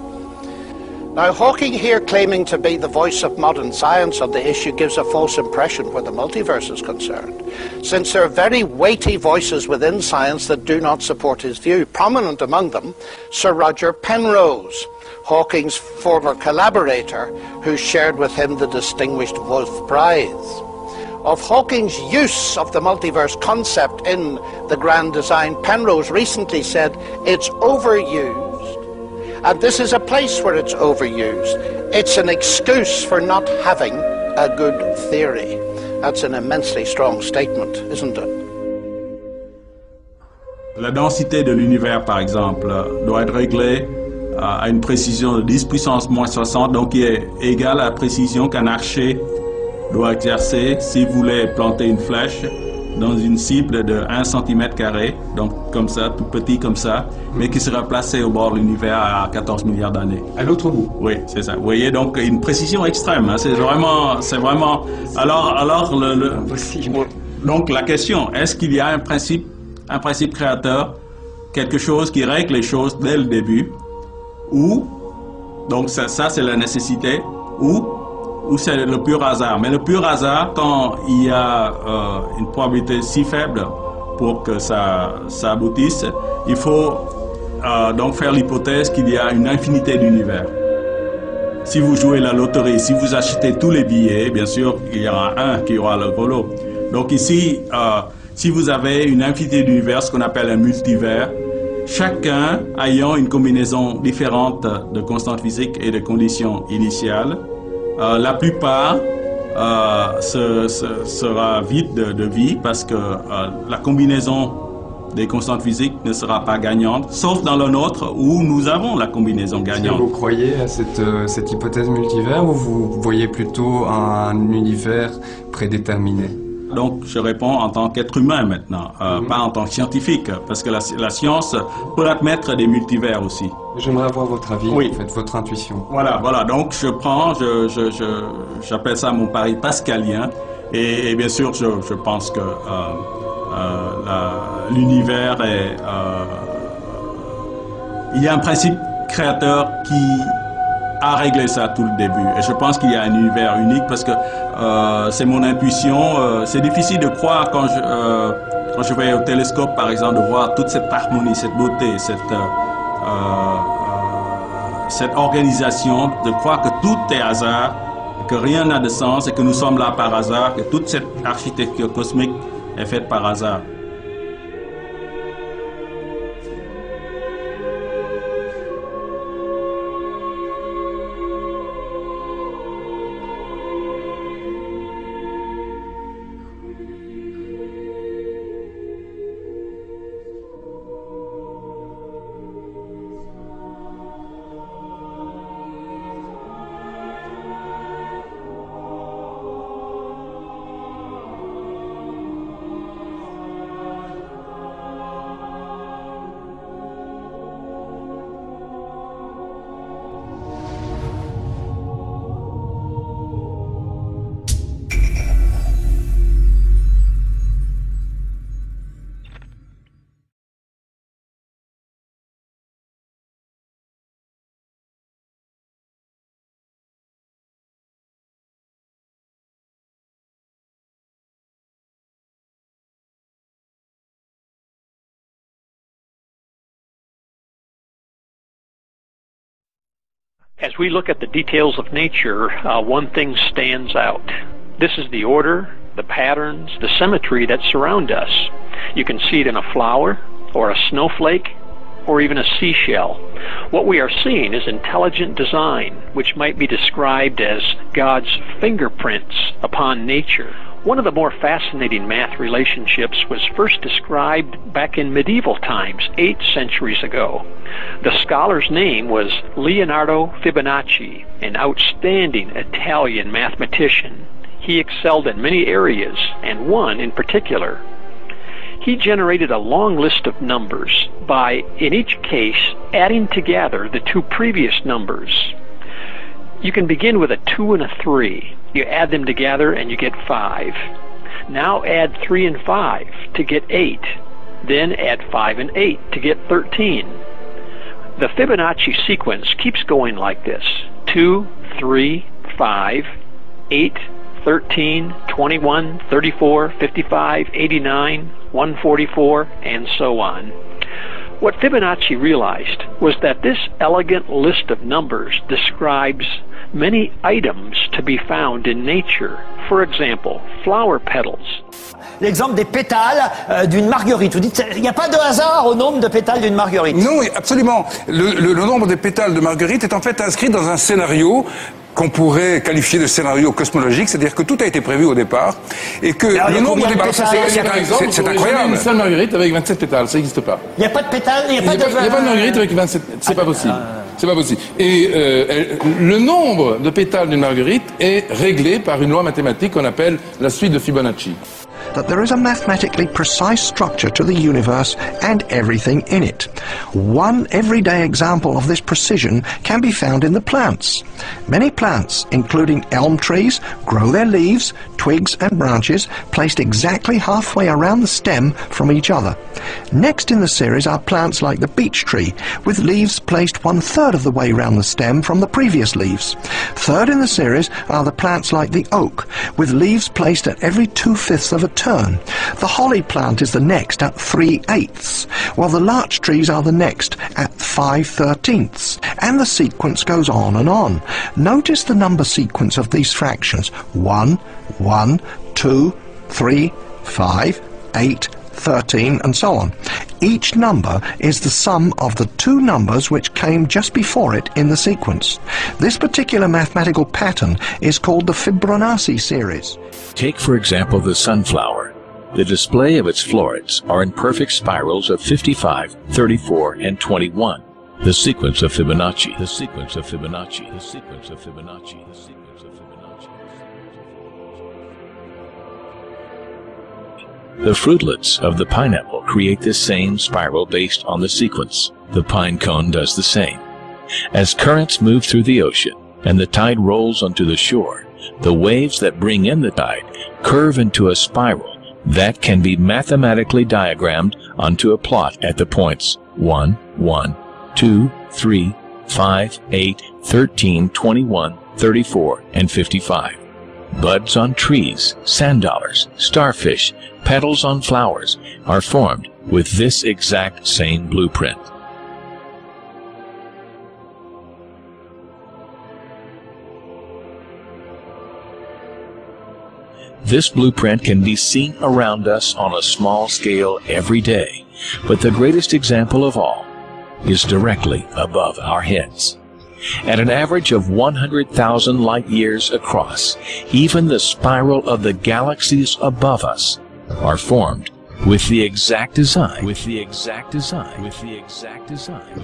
Now, Hawking here claiming to be the voice of modern science on the issue gives a false impression where the multiverse is concerned, since there are very weighty voices within science that do not support his view. Prominent among them, Sir Roger Penrose, Hawking's former collaborator, who shared with him the distinguished Wolf Prize. Of Hawking's use of the multiverse concept in the grand design, Penrose recently said, "It's overused. And this is a place where it's overused. It's an excuse for not having a good theory." That's an immensely strong statement, isn't it? La densité de l'univers, par exemple, doit être réglée à une précision de 10 puissance moins 60, donc qui est égale à la précision qu'un archer doit exercer s'il voulait planter une flèche dans une cible de 1 cm², donc comme ça, tout petit comme ça, mais qui sera placé au bord de l'univers à 14 milliards d'années. À l'autre bout. Oui, c'est ça. Vous voyez, donc une précision extrême. Hein, c'est vraiment. Alors, donc la question, est-ce qu'il y a un principe créateur, quelque chose qui règle les choses dès le début, ou donc ça c'est la nécessité, ou c'est le pur hasard. Mais le pur hasard, quand il y a une probabilité si faible pour que ça aboutisse, il faut donc faire l'hypothèse qu'il y a une infinité d'univers. Si vous jouez la loterie, si vous achetez tous les billets, bien sûr, il y aura un qui aura le gros lot. Donc ici, si vous avez une infinité d'univers, ce qu'on appelle un multivers, chacun ayant une combinaison différente de constantes physiques et de conditions initiales, la plupart sera vide de vie parce que la combinaison des constantes physiques ne sera pas gagnante, sauf dans le nôtre où nous avons la combinaison gagnante. Est-ce que vous croyez à cette hypothèse multivers ou vous voyez plutôt un univers prédéterminé? Donc, je réponds en tant qu'être humain maintenant, pas en tant que scientifique, parce que la science peut admettre des multivers aussi. J'aimerais avoir votre avis, oui. En fait, votre intuition. Voilà, donc j'appelle ça mon pari pascalien, et bien sûr, je pense que l'univers est... il y a un principe créateur qui a réglé ça tout le début. Et je pense qu'il y a un univers unique parce que c'est mon intuition. C'est difficile de croire quand je vais au télescope, par exemple, de voir toute cette harmonie, cette beauté, cette organisation, de croire que tout est hasard, que rien n'a de sens et que nous sommes là par hasard, que toute cette architecture cosmique est faite par hasard. As we look at the details of nature, one thing stands out. This is the order, the patterns, the symmetry that surround us. You can see it in a flower or a snowflake, or even a seashell. What we are seeing is intelligent design, which might be described as God's fingerprints upon nature. One of the more fascinating math relationships was first described back in medieval times, 8 centuries ago. The scholar's name was Leonardo Fibonacci, an outstanding Italian mathematician. He excelled in many areas, and one in particular. He generated a long list of numbers by, in each case, adding together the 2 previous numbers. You can begin with a 2 and a 3. You add them together and you get 5. Now add 3 and 5 to get 8. Then add 5 and 8 to get 13. The Fibonacci sequence keeps going like this: 2, 3, 5, 8, 13, 21, 34, 55, 89, 144, and so on. What Fibonacci realized was that this elegant list of numbers describes many items to be found in nature. For example, flower petals. L'exemple des pétales d'une marguerite. Vous dites, il n'y a pas de hasard au nombre de pétales d'une marguerite? Non, absolument. Le nombre des pétales de marguerite est en fait inscrit dans un scénario qu'on pourrait qualifier de scénario cosmologique, c'est-à-dire que tout a été prévu au départ, et que le nombre des pétales, c'est incroyable. Une seule marguerite avec 27 pétales, ça n'existe pas. Il n'y a pas de pétales, il n'y a pas de marguerite avec 27, c'est pas possible. C'est pas possible. Et le nombre de pétales d'une marguerite est réglé par une loi mathématique qu'on appelle la suite de Fibonacci. That there is a mathematically precise structure to the universe and everything in it. One everyday example of this precision can be found in the plants. Many plants, including elm trees, grow their leaves, twigs and branches placed exactly halfway around the stem from each other. Next in the series are plants like the beech tree, with leaves placed 1/3 of the way round the stem from the previous leaves. Third in the series are the plants like the oak, with leaves placed at every 2/5 of a turn. The holly plant is the next at 3/8, while the larch trees are the next at 5/13, and the sequence goes on and on. Notice the number sequence of these fractions: 1, 1, 2, 3, 5, 8, 13, and so on. Each number is the sum of the 2 numbers which came just before it in the sequence. This particular mathematical pattern is called the Fibonacci series. Take, for example, the sunflower. The display of its florets are in perfect spirals of 55, 34, and 21. The sequence of Fibonacci. The sequence of Fibonacci. The sequence of Fibonacci. The sequence of Fibonacci. The fruitlets of the pineapple create the same spiral based on the sequence. The pine cone does the same. As currents move through the ocean and the tide rolls onto the shore, the waves that bring in the tide curve into a spiral that can be mathematically diagrammed onto a plot at the points 1, 1, 2, 3, 5, 8, 13, 21, 34, and 55. Buds on trees, sand dollars, starfish, petals on flowers are formed with this exact same blueprint. This blueprint can be seen around us on a small scale every day, but the greatest example of all is directly above our heads. At an average of 100,000 light years across, even the spiral of the galaxies above us are formed with the exact design.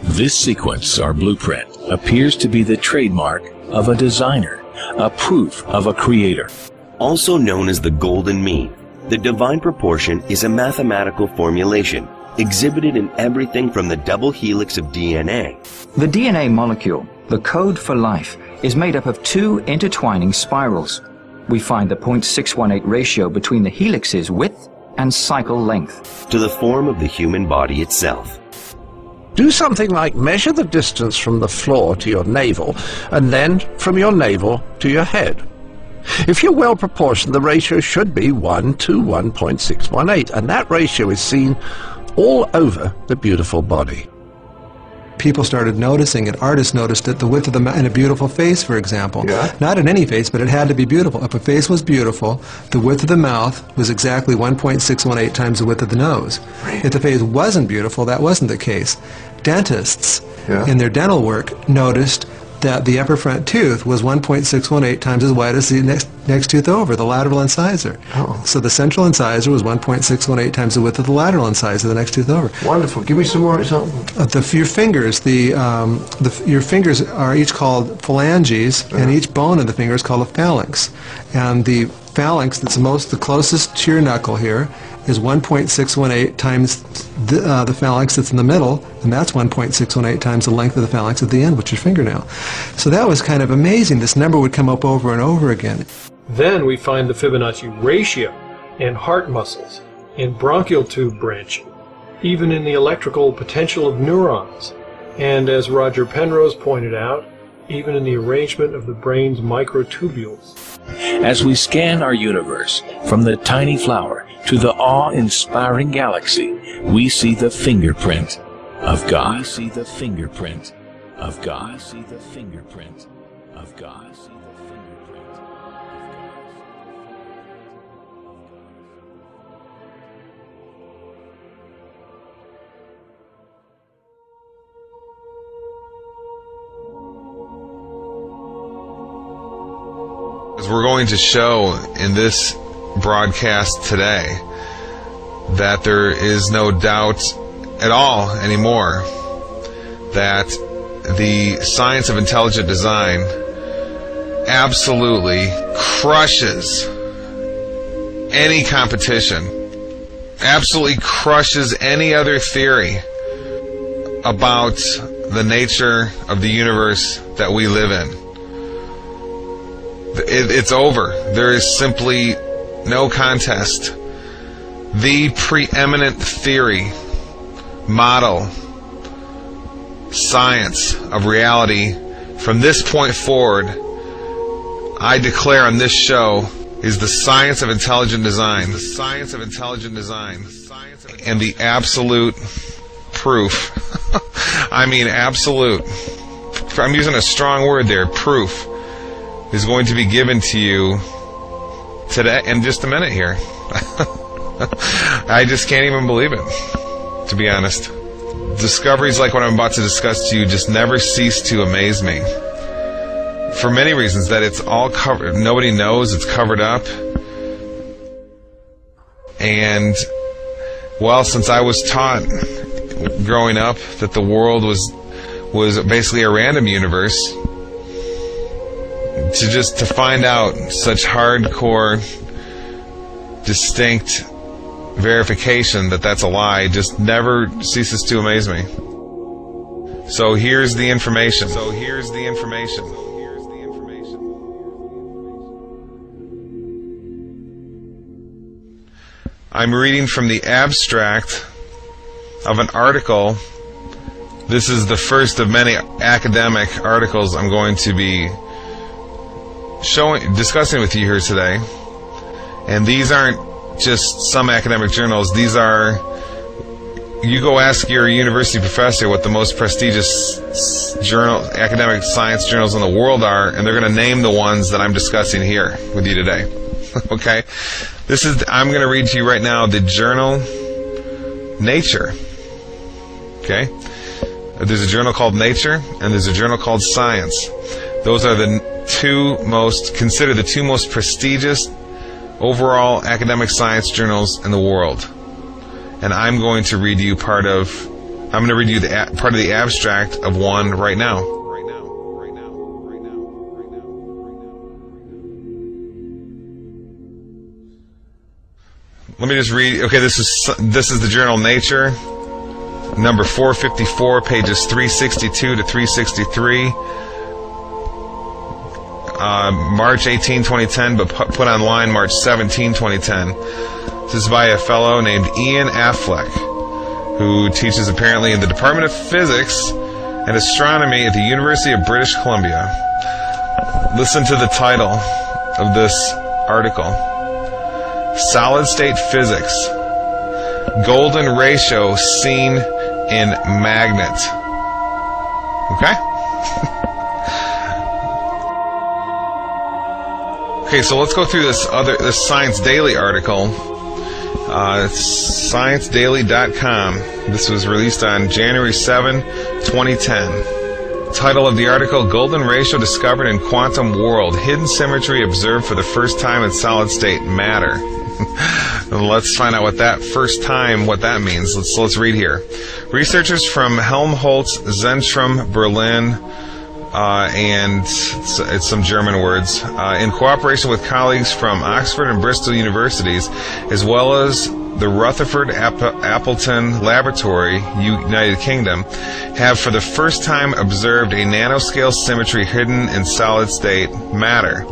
This sequence, or blueprint, appears to be the trademark of a designer, a proof of a creator. Also known as the golden mean, the divine proportion is a mathematical formulation exhibited in everything from the double helix of DNA. The DNA molecule, the code for life, is made up of 2 intertwining spirals. We find the 0.618 ratio between the helix's width and cycle length. To the form of the human body itself. Do something like measure the distance from the floor to your navel, and then from your navel to your head. If you're well proportioned, the ratio should be 1 to 1.618, and that ratio is seen all over the beautiful body. people started noticing it. Artists noticed it. The width of the mouth in a beautiful face, for example. Yeah. Not in any face, but it had to be beautiful. If a face was beautiful, the width of the mouth was exactly 1.618 times the width of the nose. If the face wasn't beautiful, that wasn't the case. Dentists, in their dental work, noticed that the upper front tooth was 1.618 times as wide as the next tooth over, the lateral incisor. Oh. So the central incisor was 1.618 times the width of the lateral incisor, the next tooth over. Wonderful. Give me some more examples. Your fingers, your fingers are each called phalanges, and each bone of the finger is called a phalanx. And the phalanx that's the closest to your knuckle here is 1.618 times the phalanx that's in the middle, and that's 1.618 times the length of the phalanx at the end, which is your fingernail. So that was kind of amazing. This number would come up over and over again. Then we find the Fibonacci ratio in heart muscles, in bronchial tube branching, even in the electrical potential of neurons, and as Roger Penrose pointed out, even in the arrangement of the brain's microtubules. As we scan our universe, from the tiny flower to the awe-inspiring galaxy, we see the fingerprint of God. We see the fingerprint of God. We see the fingerprint of God. As we're going to show in this broadcast today that there is no doubt at all anymore that the science of intelligent design absolutely crushes any competition, absolutely crushes any other theory about the nature of the universe that we live in. It's over. There is simply no contest. The preeminent theory, model, science of reality from this point forward, I declare on this show, is the science of intelligent design. The science of intelligent design. And the absolute proof. I mean absolute. I'm using a strong word there, proof, is going to be given to you today in just a minute here. I just can't even believe it, to be honest. Discoveries like what I'm about to discuss to you just never cease to amaze me. For many reasons, that it's all covered, nobody knows, it's covered up. And, well, since I was taught growing up that the world was basically a random universe, to find out such hardcore, distinct verification that that's a lie just never ceases to amaze me. So here's the information. I'm reading from the abstract of an article. This is the first of many academic articles I'm going to be discussing with you here today. And these aren't just some academic journals. These are, you go ask your university professor what the most prestigious academic science journals in the world are, and they're going to name the ones that I'm discussing here with you today. Okay? I'm going to read to you right now the journal Nature. Okay? There's a journal called Nature, and there's a journal called Science. Those are considered the two most prestigious overall academic science journals in the world. And I'm going to read you part of the abstract of one right now. Let me just read. Okay, this is the journal Nature, number 454, pages 362 to 363. March 18, 2010, but put online March 17, 2010. This is by a fellow named Ian Affleck, who teaches apparently in the Department of Physics and Astronomy at the University of British Columbia. Listen to the title of this article. Solid State Physics. Golden Ratio Seen in Magnet. Okay? Okay, so let's go through this Science Daily article. ScienceDaily.com. This was released on January 7, 2010. Title of the article, Golden Ratio Discovered in Quantum World. Hidden Symmetry Observed for the First Time in Solid State Matter. Let's find out what that first time, what that means. Let's read here. Researchers from Helmholtz Zentrum Berlin, and it's some German words, in cooperation with colleagues from Oxford and Bristol universities, as well as the Rutherford Appleton Laboratory, United Kingdom, have for the first time observed a nanoscale symmetry hidden in solid state matter.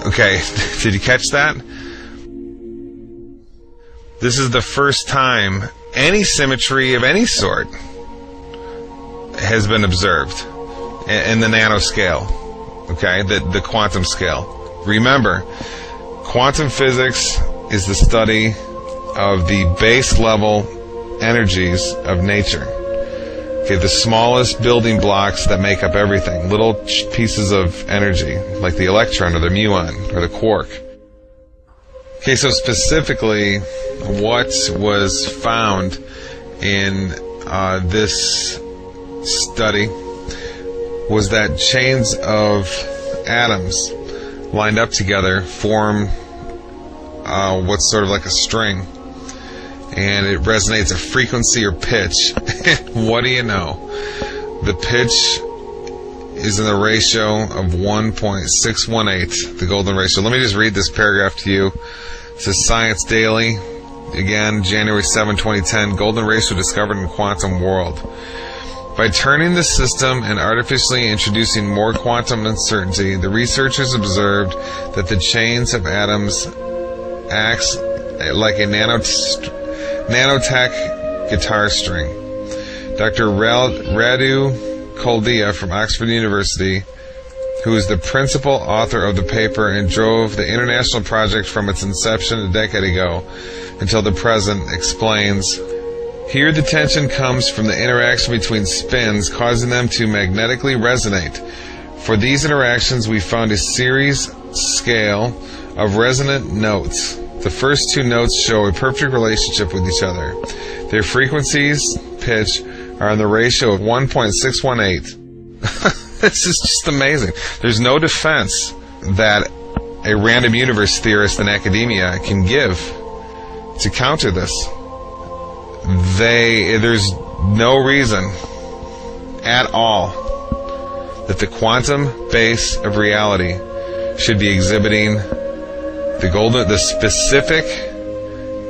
Okay, did you catch that? This is the first time any symmetry of any sort has been observed in the nanoscale, okay, the quantum scale. Remember, quantum physics is the study of the base level energies of nature. Okay, the smallest building blocks that make up everything, little pieces of energy, like the electron or the muon or the quark. Okay, so specifically, what was found in this study was that chains of atoms lined up together form what's sort of like a string, and it resonates a frequency or pitch. What do you know? The pitch is in the ratio of 1.618, the golden ratio. Let me just read this paragraph to you. It says Science Daily, again, January 7, 2010, golden ratio discovered in quantum world. By turning the system and artificially introducing more quantum uncertainty, the researchers observed that the chains of atoms acts like a nanotech guitar string. Dr. Radu Koldia from Oxford University, who is the principal author of the paper and drove the international project from its inception a decade ago until the present, explains, here the tension comes from the interaction between spins, causing them to magnetically resonate. For these interactions, we found a series scale of resonant notes. The first two notes show a perfect relationship with each other. Their frequencies, pitch, are in the ratio of 1.618. This is just amazing. There's no defense that a random universe theorist in academia can give to counter this. There's no reason at all that the quantum base of reality should be exhibiting the specific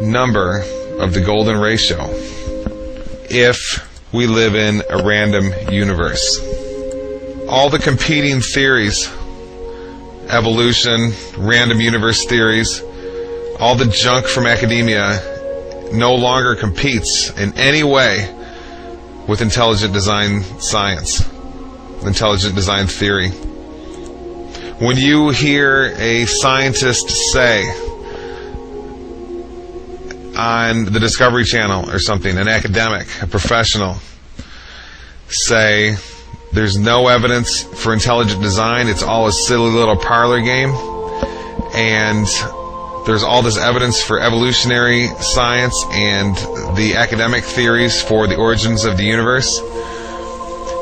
number of the golden ratio if we live in a random universe. All the competing theories, evolution, random universe theories, all the junk from academia no longer competes in any way with intelligent design science, intelligent design theory. When you hear a scientist say on the Discovery Channel or something, an academic, a professional, say there's no evidence for intelligent design, it's all a silly little parlor game, and there's all this evidence for evolutionary science and the academic theories for the origins of the universe,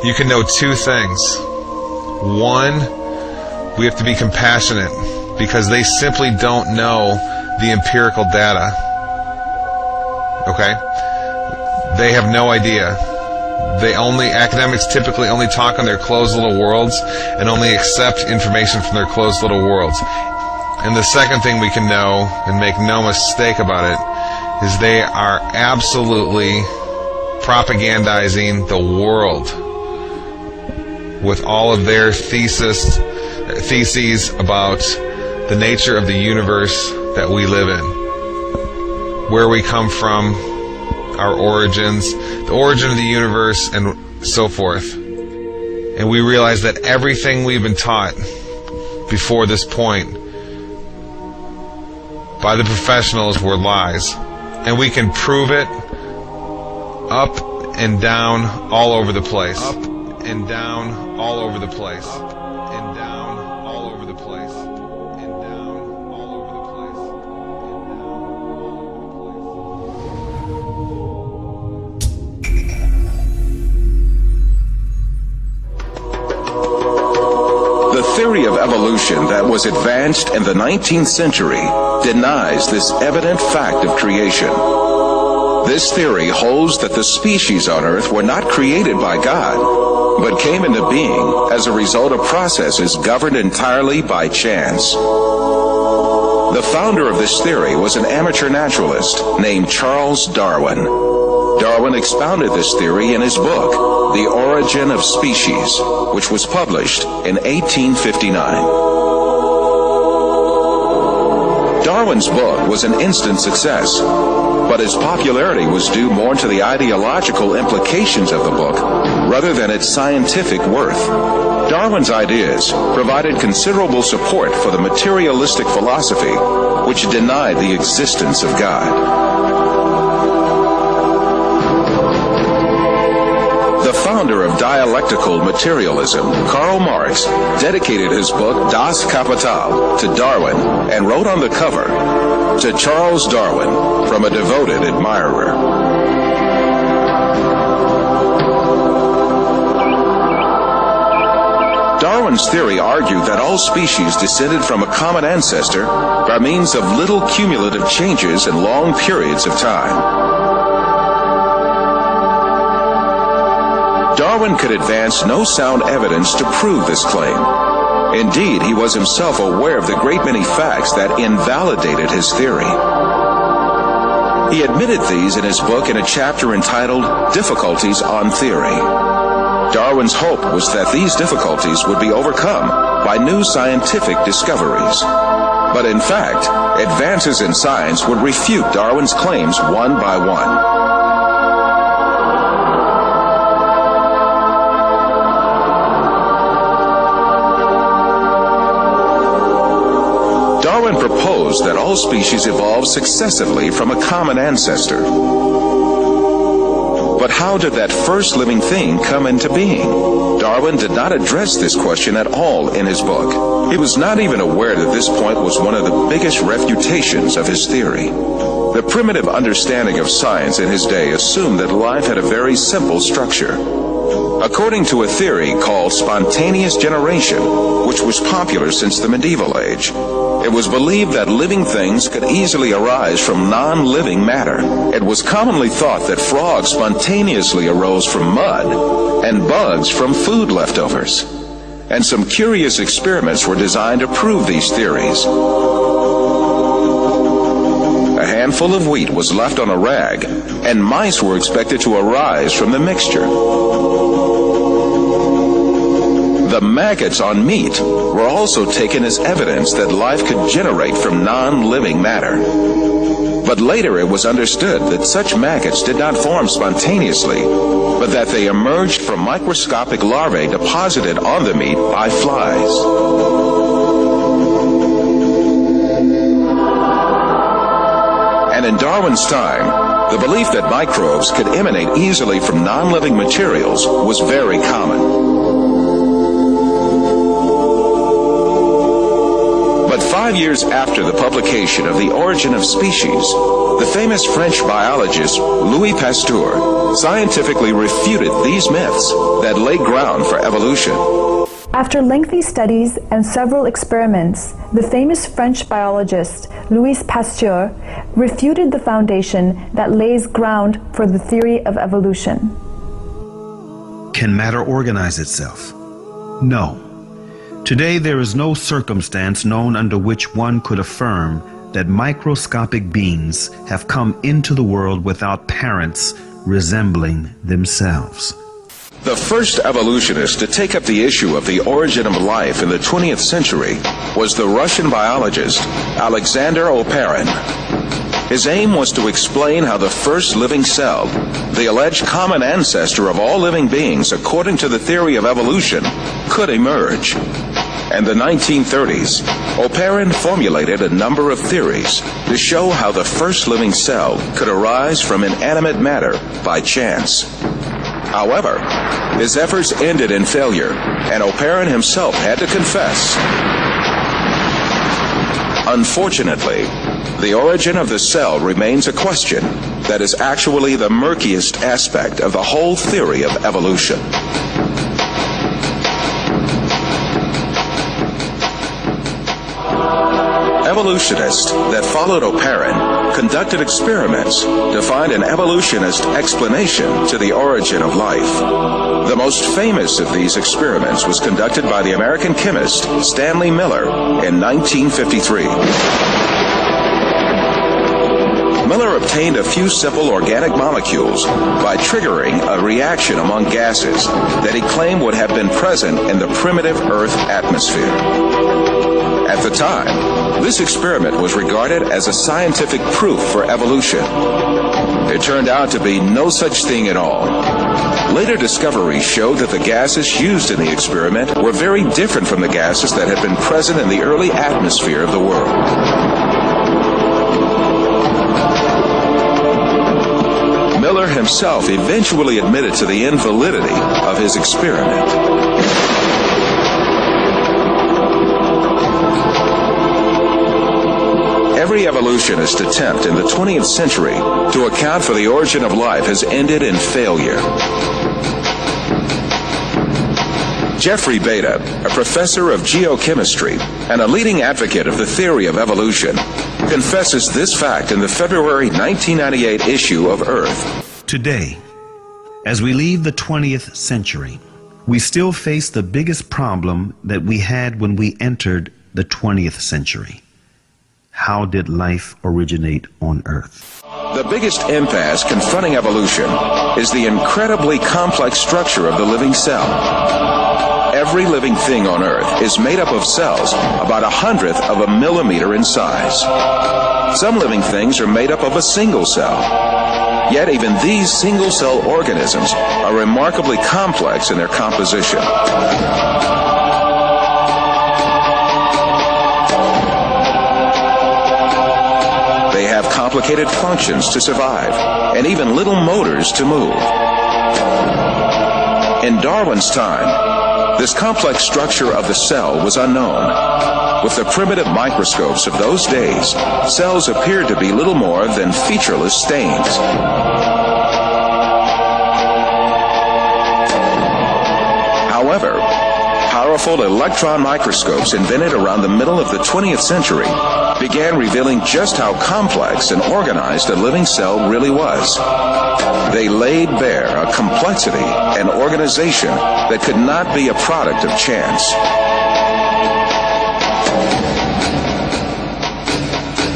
you can know two things. One, we have to be compassionate because they simply don't know the empirical data. Okay? They have no idea. Academics typically only talk on their closed little worlds and only accept information from their closed little worlds. And the second thing we can know, and make no mistake about it, is they are absolutely propagandizing the world with all of their theses about the nature of the universe that we live in, where we come from, our origins, the origin of the universe, and so forth. And we realize that everything we've been taught before this point by the professionals were lies. And we can prove it up and down all over the place. Up and down all over the place. And down all over the place. And down all over the place. The theory of evolution that was advanced in the 19th century denies this evident fact of creation. This theory holds that the species on Earth were not created by God, but came into being as a result of processes governed entirely by chance. The founder of this theory was an amateur naturalist named Charles Darwin. Darwin expounded this theory in his book, The Origin of Species, which was published in 1859. Darwin's book was an instant success, but its popularity was due more to the ideological implications of the book rather than its scientific worth. Darwin's ideas provided considerable support for the materialistic philosophy, which denied the existence of God. The founder of dialectical materialism, Karl Marx, dedicated his book Das Kapital to Darwin and wrote on the cover, "To Charles Darwin, from a devoted admirer." Darwin's theory argued that all species descended from a common ancestor by means of little cumulative changes in long periods of time. Darwin could advance no sound evidence to prove this claim. Indeed, he was himself aware of the great many facts that invalidated his theory. He admitted these in his book in a chapter entitled Difficulties on Theory. Darwin's hope was that these difficulties would be overcome by new scientific discoveries. But in fact, advances in science would refute Darwin's claims one by one. Darwin proposed that all species evolved successively from a common ancestor. But how did that first living thing come into being? Darwin did not address this question at all in his book. He was not even aware that this point was one of the biggest refutations of his theory. The primitive understanding of science in his day assumed that life had a very simple structure. According to a theory called spontaneous generation, which was popular since the medieval age, it was believed that living things could easily arise from non-living matter. It was commonly thought that frogs spontaneously arose from mud and bugs from food leftovers. And some curious experiments were designed to prove these theories. A handful of wheat was left on a rag, and mice were expected to arise from the mixture. The maggots on meat were also taken as evidence that life could generate from non-living matter. But later it was understood that such maggots did not form spontaneously, but that they emerged from microscopic larvae deposited on the meat by flies. And in Darwin's time, the belief that microbes could emanate easily from non-living materials was very common. But 5 years after the publication of The Origin of Species, the famous French biologist Louis Pasteur scientifically refuted these myths that lay ground for evolution. After lengthy studies and several experiments, the famous French biologist Louis Pasteur refuted the foundation that lays ground for the theory of evolution. Can matter organize itself? No. Today there is no circumstance known under which one could affirm that microscopic beings have come into the world without parents resembling themselves. The first evolutionist to take up the issue of the origin of life in the 20th century was the Russian biologist Alexander Oparin. His aim was to explain how the first living cell, the alleged common ancestor of all living beings according to the theory of evolution, could emerge. In the 1930s, Oparin formulated a number of theories to show how the first living cell could arise from inanimate matter by chance. However, his efforts ended in failure, and Oparin himself had to confess. Unfortunately, the origin of the cell remains a question that is actually the murkiest aspect of the whole theory of evolution. Evolutionists that followed Oparin conducted experiments to find an evolutionist explanation to the origin of life. The most famous of these experiments was conducted by the American chemist Stanley Miller in 1953. Miller obtained a few simple organic molecules by triggering a reaction among gases that he claimed would have been present in the primitive Earth atmosphere. At the time, this experiment was regarded as a scientific proof for evolution. It turned out to be no such thing at all. Later discoveries showed that the gases used in the experiment were very different from the gases that had been present in the early atmosphere of the world. Miller himself eventually admitted to the invalidity of his experiment. Every evolutionist attempt in the 20th century to account for the origin of life has ended in failure. Jeffrey Beta, a professor of geochemistry and a leading advocate of the theory of evolution, confesses this fact in the February 1998 issue of Earth. Today, as we leave the 20th century, we still face the biggest problem that we had when we entered the 20th century. How did life originate on Earth? The biggest impasse confronting evolution is the incredibly complex structure of the living cell. Every living thing on Earth is made up of cells about 1/100th of a millimeter in size. Some living things are made up of a single cell. Yet even these single-cell organisms are remarkably complex in their composition. They have complicated functions to survive, and even little motors to move. In Darwin's time, this complex structure of the cell was unknown. With the primitive microscopes of those days, cells appeared to be little more than featureless stains. However, powerful electron microscopes invented around the middle of the 20th century began revealing just how complex and organized a living cell really was. They laid bare a complexity and organization that could not be a product of chance.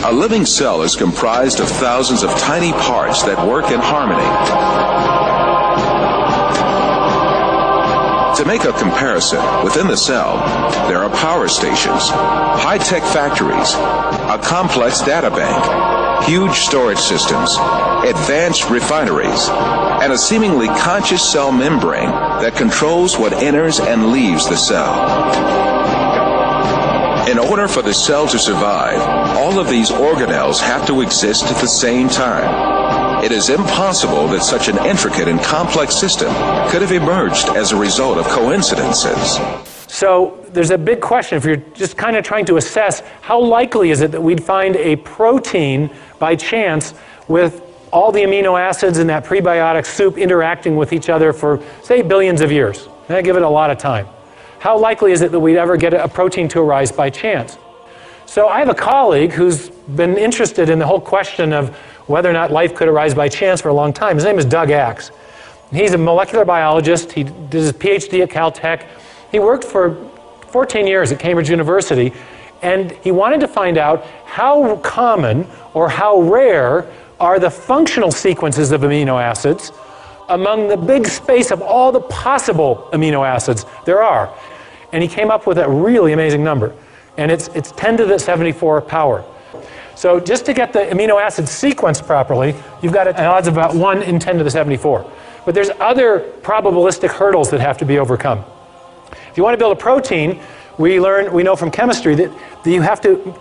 A living cell is comprised of thousands of tiny parts that work in harmony. To make a comparison, within the cell, there are power stations, high-tech factories, a complex data bank, huge storage systems, advanced refineries, and a seemingly conscious cell membrane that controls what enters and leaves the cell. In order for the cell to survive, all of these organelles have to exist at the same time. It is impossible that such an intricate and complex system could have emerged as a result of coincidences. So there's a big question if you're just kind of trying to assess how likely is it that we'd find a protein by chance with all the amino acids in that prebiotic soup interacting with each other for, say, billions of years. And I give it a lot of time. How likely is it that we'd ever get a protein to arise by chance? So I have a colleague who's been interested in the whole question of whether or not life could arise by chance for a long time. His name is Doug Axe. He's a molecular biologist. He did his PhD at Caltech. He worked for 14 years at Cambridge University, and he wanted to find out how common or how rare are the functional sequences of amino acids among the big space of all the possible amino acids there are. And he came up with a really amazing number, and it's 10 to the 74 power. So just to get the amino acid sequence properly, you've got an odds of about 1 in 10 to the 74. But there's other probabilistic hurdles that have to be overcome. If you want to build a protein, we know from chemistry that you have to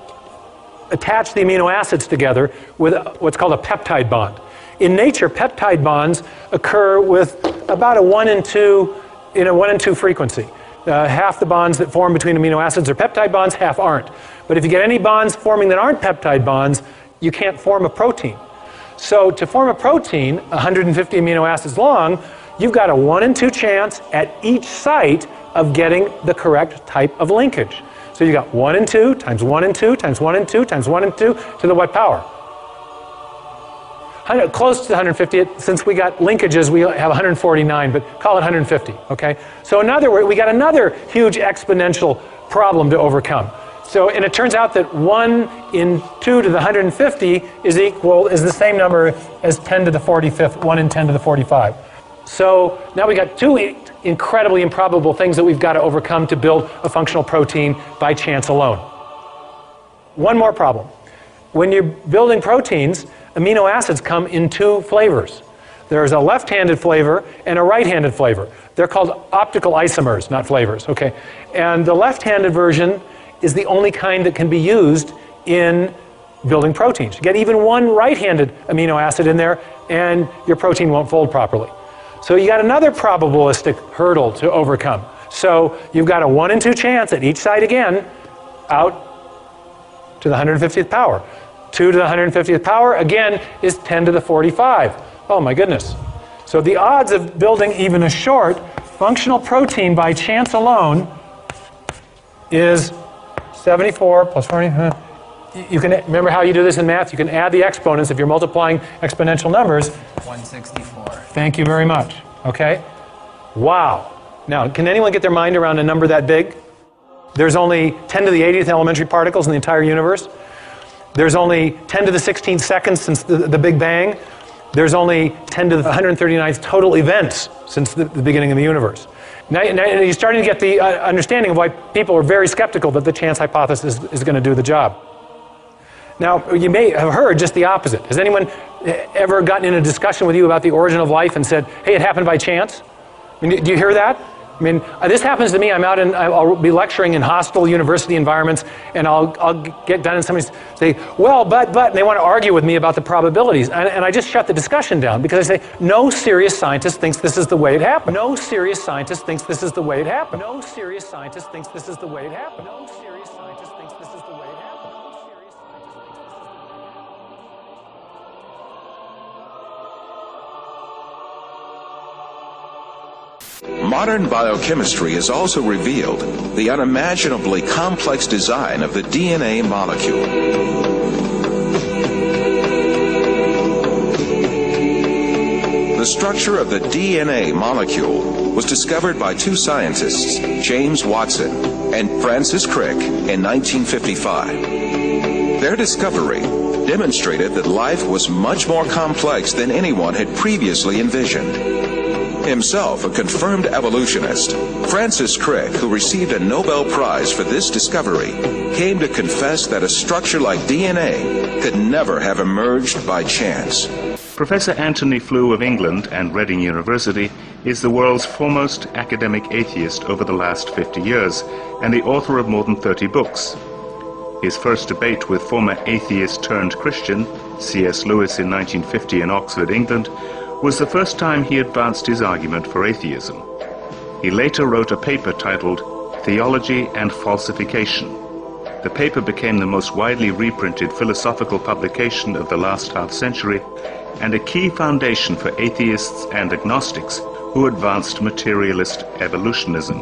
attach the amino acids together with what's called a peptide bond. In nature, peptide bonds occur with about a 1 in 2, in a 1 in 2 frequency. Half the bonds that form between amino acids are peptide bonds, half aren't. But if you get any bonds forming that aren't peptide bonds, you can't form a protein. So to form a protein, 150 amino acids long, you've got a 1 in 2 chance at each site of getting the correct type of linkage. So you got 1 in 2 times 1 in 2 times 1 in 2 times 1 in 2 to the what power? Close to 150. Since we got linkages, we have 149, but call it 150, okay? So in other words, we got another huge exponential problem to overcome. So, and it turns out that 1 in 2 to the 150 is the same number as 10 to the 45th, 1 in 10 to the 45. So now we got 2 incredibly improbable things that we've got to overcome to build a functional protein by chance alone. One more problem. When you're building proteins, amino acids come in 2 flavors. There's a left-handed flavor and a right-handed flavor. They're called optical isomers, not flavors, okay? And the left-handed version is the only kind that can be used in building proteins. You get even one right-handed amino acid in there and your protein won't fold properly. So you got another probabilistic hurdle to overcome. So you've got a 1 in 2 chance at each site again, out to the 150th power. 2 to the 150th power, again, is 10 to the 45. Oh my goodness. So the odds of building even a short functional protein by chance alone is 74 plus 40. You can remember how you do this in math? You can add the exponents if you're multiplying exponential numbers. 164. Thank you very much. Okay? Wow. Now, can anyone get their mind around a number that big? There's only 10 to the 80th elementary particles in the entire universe. There's only 10 to the 16th seconds since the Big Bang. There's only 10 to the 139th total events since the beginning of the universe. Now you're starting to get the understanding of why people are very skeptical that the chance hypothesis is going to do the job. Now, you may have heard just the opposite. Has anyone ever gotten in a discussion with you about the origin of life and said, hey, it happened by chance? I mean, do you hear that? I mean, this happens to me. I'll be lecturing in hostile university environments, and I'll get done and somebody say, well, but, and they want to argue with me about the probabilities. And I just shut the discussion down because I say, no serious scientist thinks this is the way it happened. No serious scientist thinks this is the way it happened. No serious scientist thinks this is the way it happened. No serious scientist thinks this is the way it happened. Modern biochemistry has also revealed the unimaginably complex design of the DNA molecule. The structure of the DNA molecule was discovered by 2 scientists, James Watson and Francis Crick, in 1955. Their discovery demonstrated that life was much more complex than anyone had previously envisioned. Himself a confirmed evolutionist, Francis Crick, who received a Nobel Prize for this discovery, came to confess that a structure like DNA could never have emerged by chance. Professor Anthony Flew of England and Reading University is the world's foremost academic atheist over the last 50 years and the author of more than 30 books. His first debate with former atheist-turned-Christian C.S. Lewis in 1950 in Oxford, England, was the first time he advanced his argument for atheism. He later wrote a paper titled Theology and Falsification. The paper became the most widely reprinted philosophical publication of the last half-century and a key foundation for atheists and agnostics who advanced materialist evolutionism.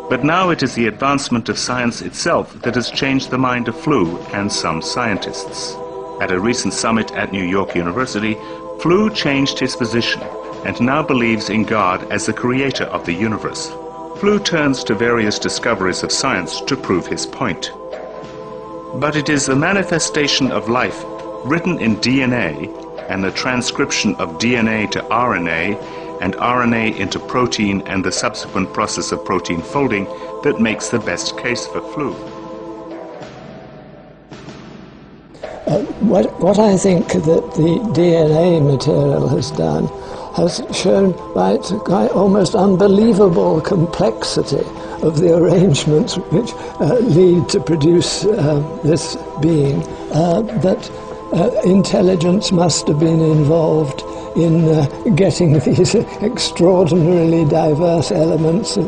But now it is the advancement of science itself that has changed the mind of Flew and some scientists. At a recent summit at New York University, Flew changed his position and now believes in God as the creator of the universe. Flew turns to various discoveries of science to prove his point. But it is the manifestation of life written in DNA and the transcription of DNA to RNA and RNA into protein and the subsequent process of protein folding that makes the best case for Flew. What I think that the DNA material has done has shown by its almost unbelievable complexity of the arrangements which lead to produce this being, that intelligence must have been involved in getting these extraordinarily diverse elements to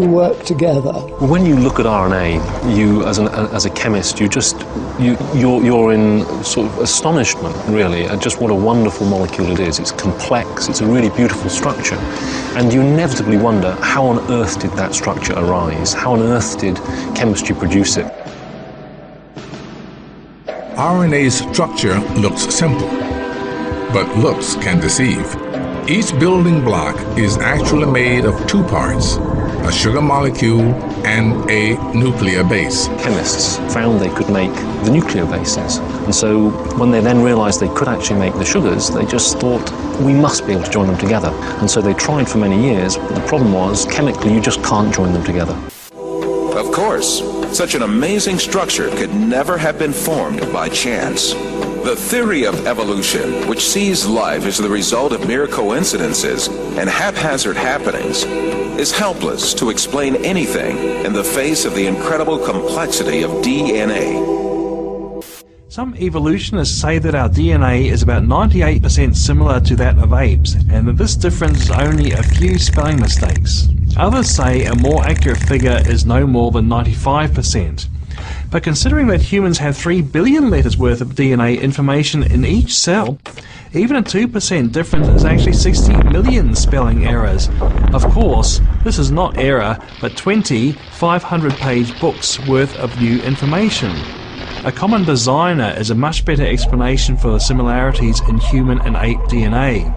work together. When you look at RNA, you as a chemist, you're in sort of astonishment, really, at just what a wonderful molecule it is. It's complex, it's a really beautiful structure, and you inevitably wonder, how on earth did that structure arise? How on earth did chemistry produce it? RNA's structure looks simple, but looks can deceive. Each building block is actually made of two parts, a sugar molecule and a nuclear base. Chemists found they could make the nuclear bases, and so when they then realized they could actually make the sugars, they just thought, we must be able to join them together. And so they tried for many years, but the problem was, chemically, you just can't join them together. Of course, such an amazing structure could never have been formed by chance. The theory of evolution, which sees life as the result of mere coincidences and haphazard happenings, is helpless to explain anything in the face of the incredible complexity of DNA. Some evolutionists say that our DNA is about 98% similar to that of apes, and that this difference is only a few spelling mistakes. Others say a more accurate figure is no more than 95%. But considering that humans have 3 billion letters worth of DNA information in each cell, even a 2% difference is actually 60 million spelling errors. Of course, this is not error, but 20 500-page books worth of new information. A common designer is a much better explanation for the similarities in human and ape DNA.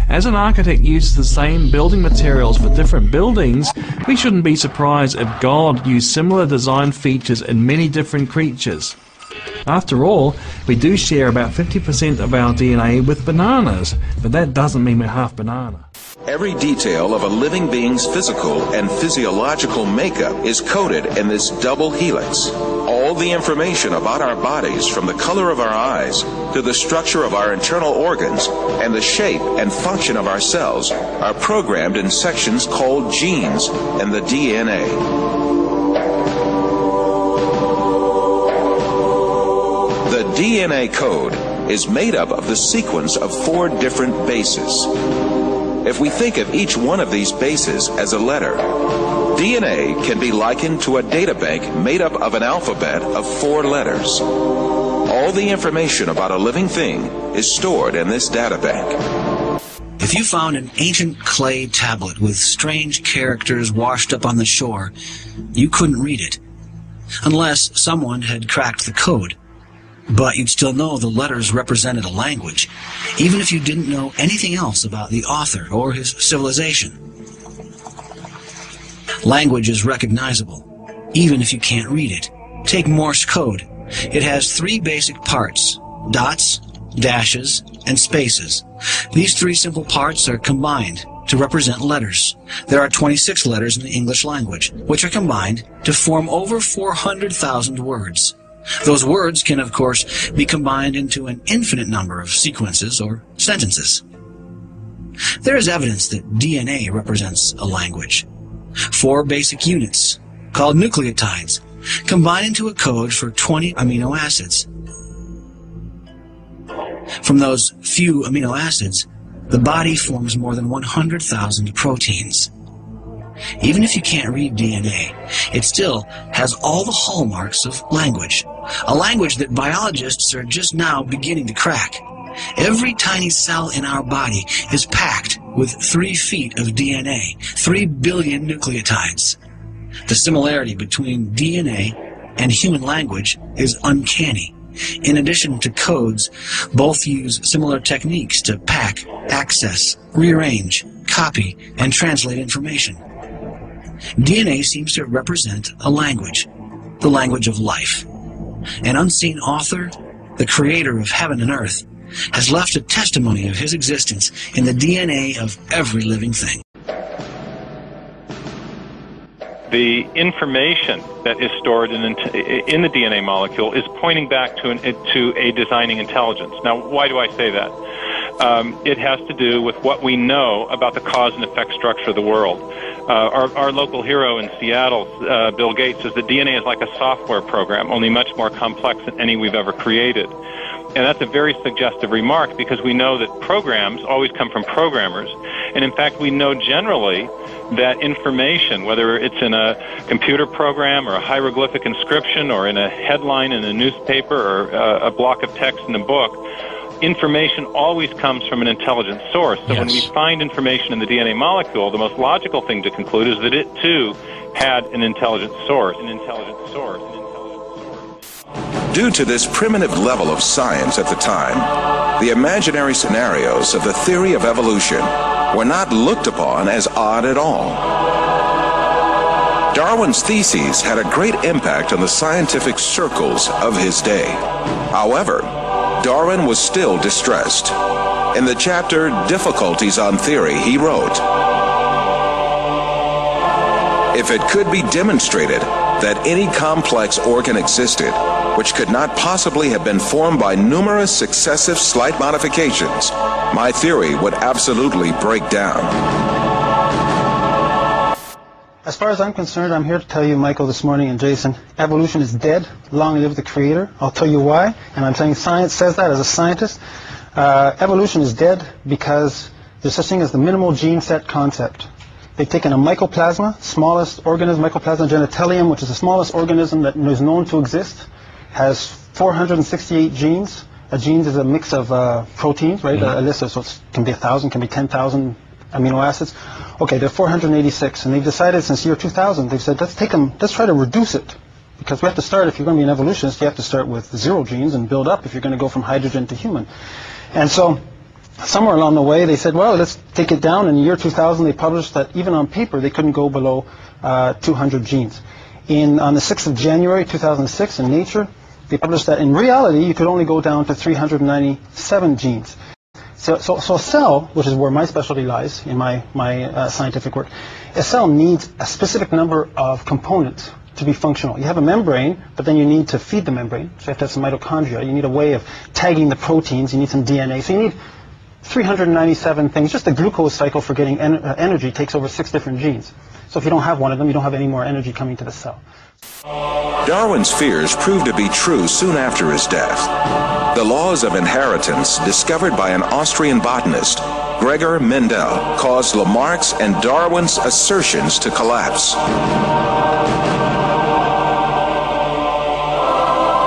As an architect uses the same building materials for different buildings, we shouldn't be surprised if God used similar design features in many different creatures. After all, we do share about 50% of our DNA with bananas, but that doesn't mean we're half banana. Every detail of a living being's physical and physiological makeup is coded in this double helix. All the information about our bodies, from the color of our eyes to the structure of our internal organs and the shape and function of our cells, are programmed in sections called genes in the DNA. The DNA code is made up of the sequence of 4 different bases. If we think of each one of these bases as a letter, DNA can be likened to a databank made up of an alphabet of 4 letters. All the information about a living thing is stored in this databank. If you found an ancient clay tablet with strange characters washed up on the shore, you couldn't read it, unless someone had cracked the code. But you'd still know the letters represented a language, even if you didn't know anything else about the author or his civilization. Language is recognizable, even if you can't read it. Take Morse code. It has 3 basic parts: dots, dashes, and spaces. These 3 simple parts are combined to represent letters. There are 26 letters in the English language, which are combined to form over 400,000 words. Those words can, of course, be combined into an infinite number of sequences or sentences. There is evidence that DNA represents a language. 4 basic units, called nucleotides, combine into a code for 20 amino acids. From those few amino acids, the body forms more than 100,000 proteins. Even if you can't read DNA, it still has all the hallmarks of language. A language that biologists are just now beginning to crack. Every tiny cell in our body is packed with 3 feet of DNA, 3 billion nucleotides. The similarity between DNA and human language is uncanny. In addition to codes, both use similar techniques to pack, access, rearrange, copy, and translate information. DNA seems to represent a language, the language of life. An unseen author, the creator of heaven and earth, has left a testimony of his existence in the DNA of every living thing. The information that is stored in the DNA molecule is pointing back to a designing intelligence. Now, why do I say that? It has to do with what we know about the cause and effect structure of the world. Our local hero in Seattle, Bill Gates, says that DNA is like a software program, only much more complex than any we've ever created. And that's a very suggestive remark because we know that programs always come from programmers. And in fact, we know generally that information, whether it's in a computer program or a hieroglyphic inscription or in a headline in a newspaper or a block of text in a book, information always comes from an intelligent source. So when we find information in the DNA molecule, the most logical thing to conclude is that it too had an intelligent source. Due to this primitive level of science at the time, the imaginary scenarios of the theory of evolution were not looked upon as odd at all. Darwin's theses had a great impact on the scientific circles of his day. However, Darwin was still distressed. In the chapter Difficulties on Theory, he wrote, "If it could be demonstrated that any complex organ existed which could not possibly have been formed by numerous successive slight modifications, my theory would absolutely break down." As far as I'm concerned, I'm here to tell you, Michael, this morning, and Jason, evolution is dead. Long live the Creator. I'll tell you why, and I'm saying science says that as a scientist. Evolution is dead because there's such thing as the minimal gene set concept. They've taken a mycoplasma, smallest organism, Mycoplasma genitalium, which is the smallest organism that is known to exist, has 468 genes. A gene is a mix of proteins, right? A list of, so it can be 1,000, can be 10,000 amino acids. Okay, there are 486, and they've decided since year 2000, they've said, let's try to reduce it. Because we have to start, if you're going to be an evolutionist, you have to start with 0 genes and build up if you're going to go from hydrogen to human. And so, somewhere along the way, they said, well, let's take it down. In the year 2000, they published that even on paper, they couldn't go below 200 genes. On the 6th of January 2006 in Nature, they published that in reality, you could only go down to 397 genes. So a cell, which is where my specialty lies in my scientific work, a cell needs a specific number of components to be functional. You have a membrane, but then you need to feed the membrane. So you have to have some mitochondria. You need a way of tagging the proteins. You need some DNA. So you need 397 things. Just the glucose cycle for getting energy takes over 6 different genes. So if you don't have one of them, you don't have any more energy coming to the cell. Darwin's fears proved to be true soon after his death. The laws of inheritance, discovered by an Austrian botanist, Gregor Mendel, caused Lamarck's and Darwin's assertions to collapse.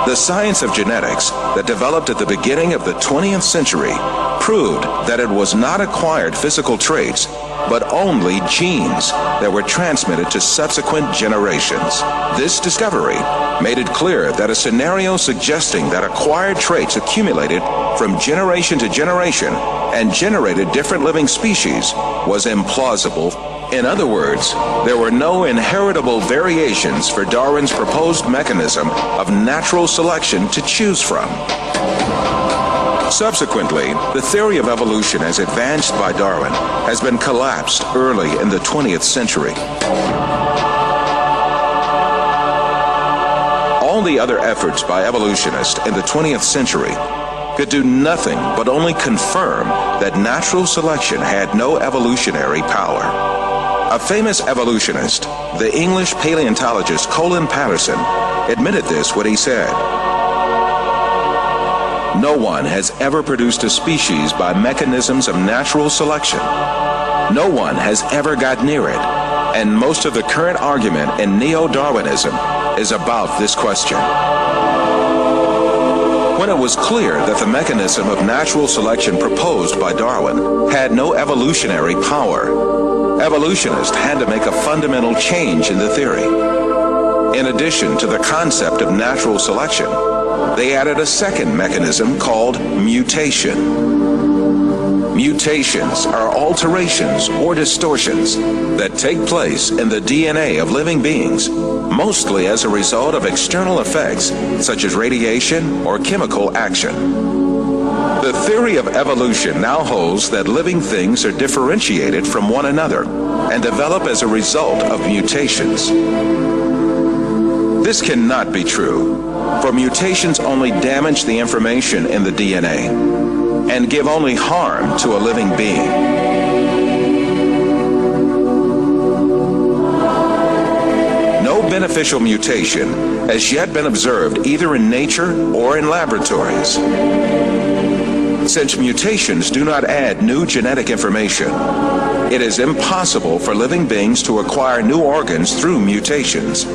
The science of genetics that developed at the beginning of the 20th century proved that it was not acquired physical traits, but only genes that were transmitted to subsequent generations. This discovery made it clear that a scenario suggesting that acquired traits accumulated from generation to generation and generated different living species was implausible. In other words, there were no inheritable variations for Darwin's proposed mechanism of natural selection to choose from. Subsequently, the theory of evolution as advanced by Darwin has been collapsed early in the 20th century. All the other efforts by evolutionists in the 20th century could do nothing but only confirm that natural selection had no evolutionary power. A famous evolutionist, the English paleontologist Colin Patterson, admitted this when he said, "No one has ever produced a species by mechanisms of natural selection. No one has ever got near it, and most of the current argument in neo-Darwinism is about this question." When it was clear that the mechanism of natural selection proposed by Darwin had no evolutionary power, evolutionists had to make a fundamental change in the theory. In addition to the concept of natural selection, they added a second mechanism called mutation. Mutations are alterations or distortions that take place in the DNA of living beings, mostly as a result of external effects such as radiation or chemical action. The theory of evolution now holds that living things are differentiated from one another and develop as a result of mutations. This cannot be true, for mutations only damage the information in the DNA and give only harm to a living being. No beneficial mutation has yet been observed either in nature or in laboratories. Since mutations do not add new genetic information, it is impossible for living beings to acquire new organs through mutations.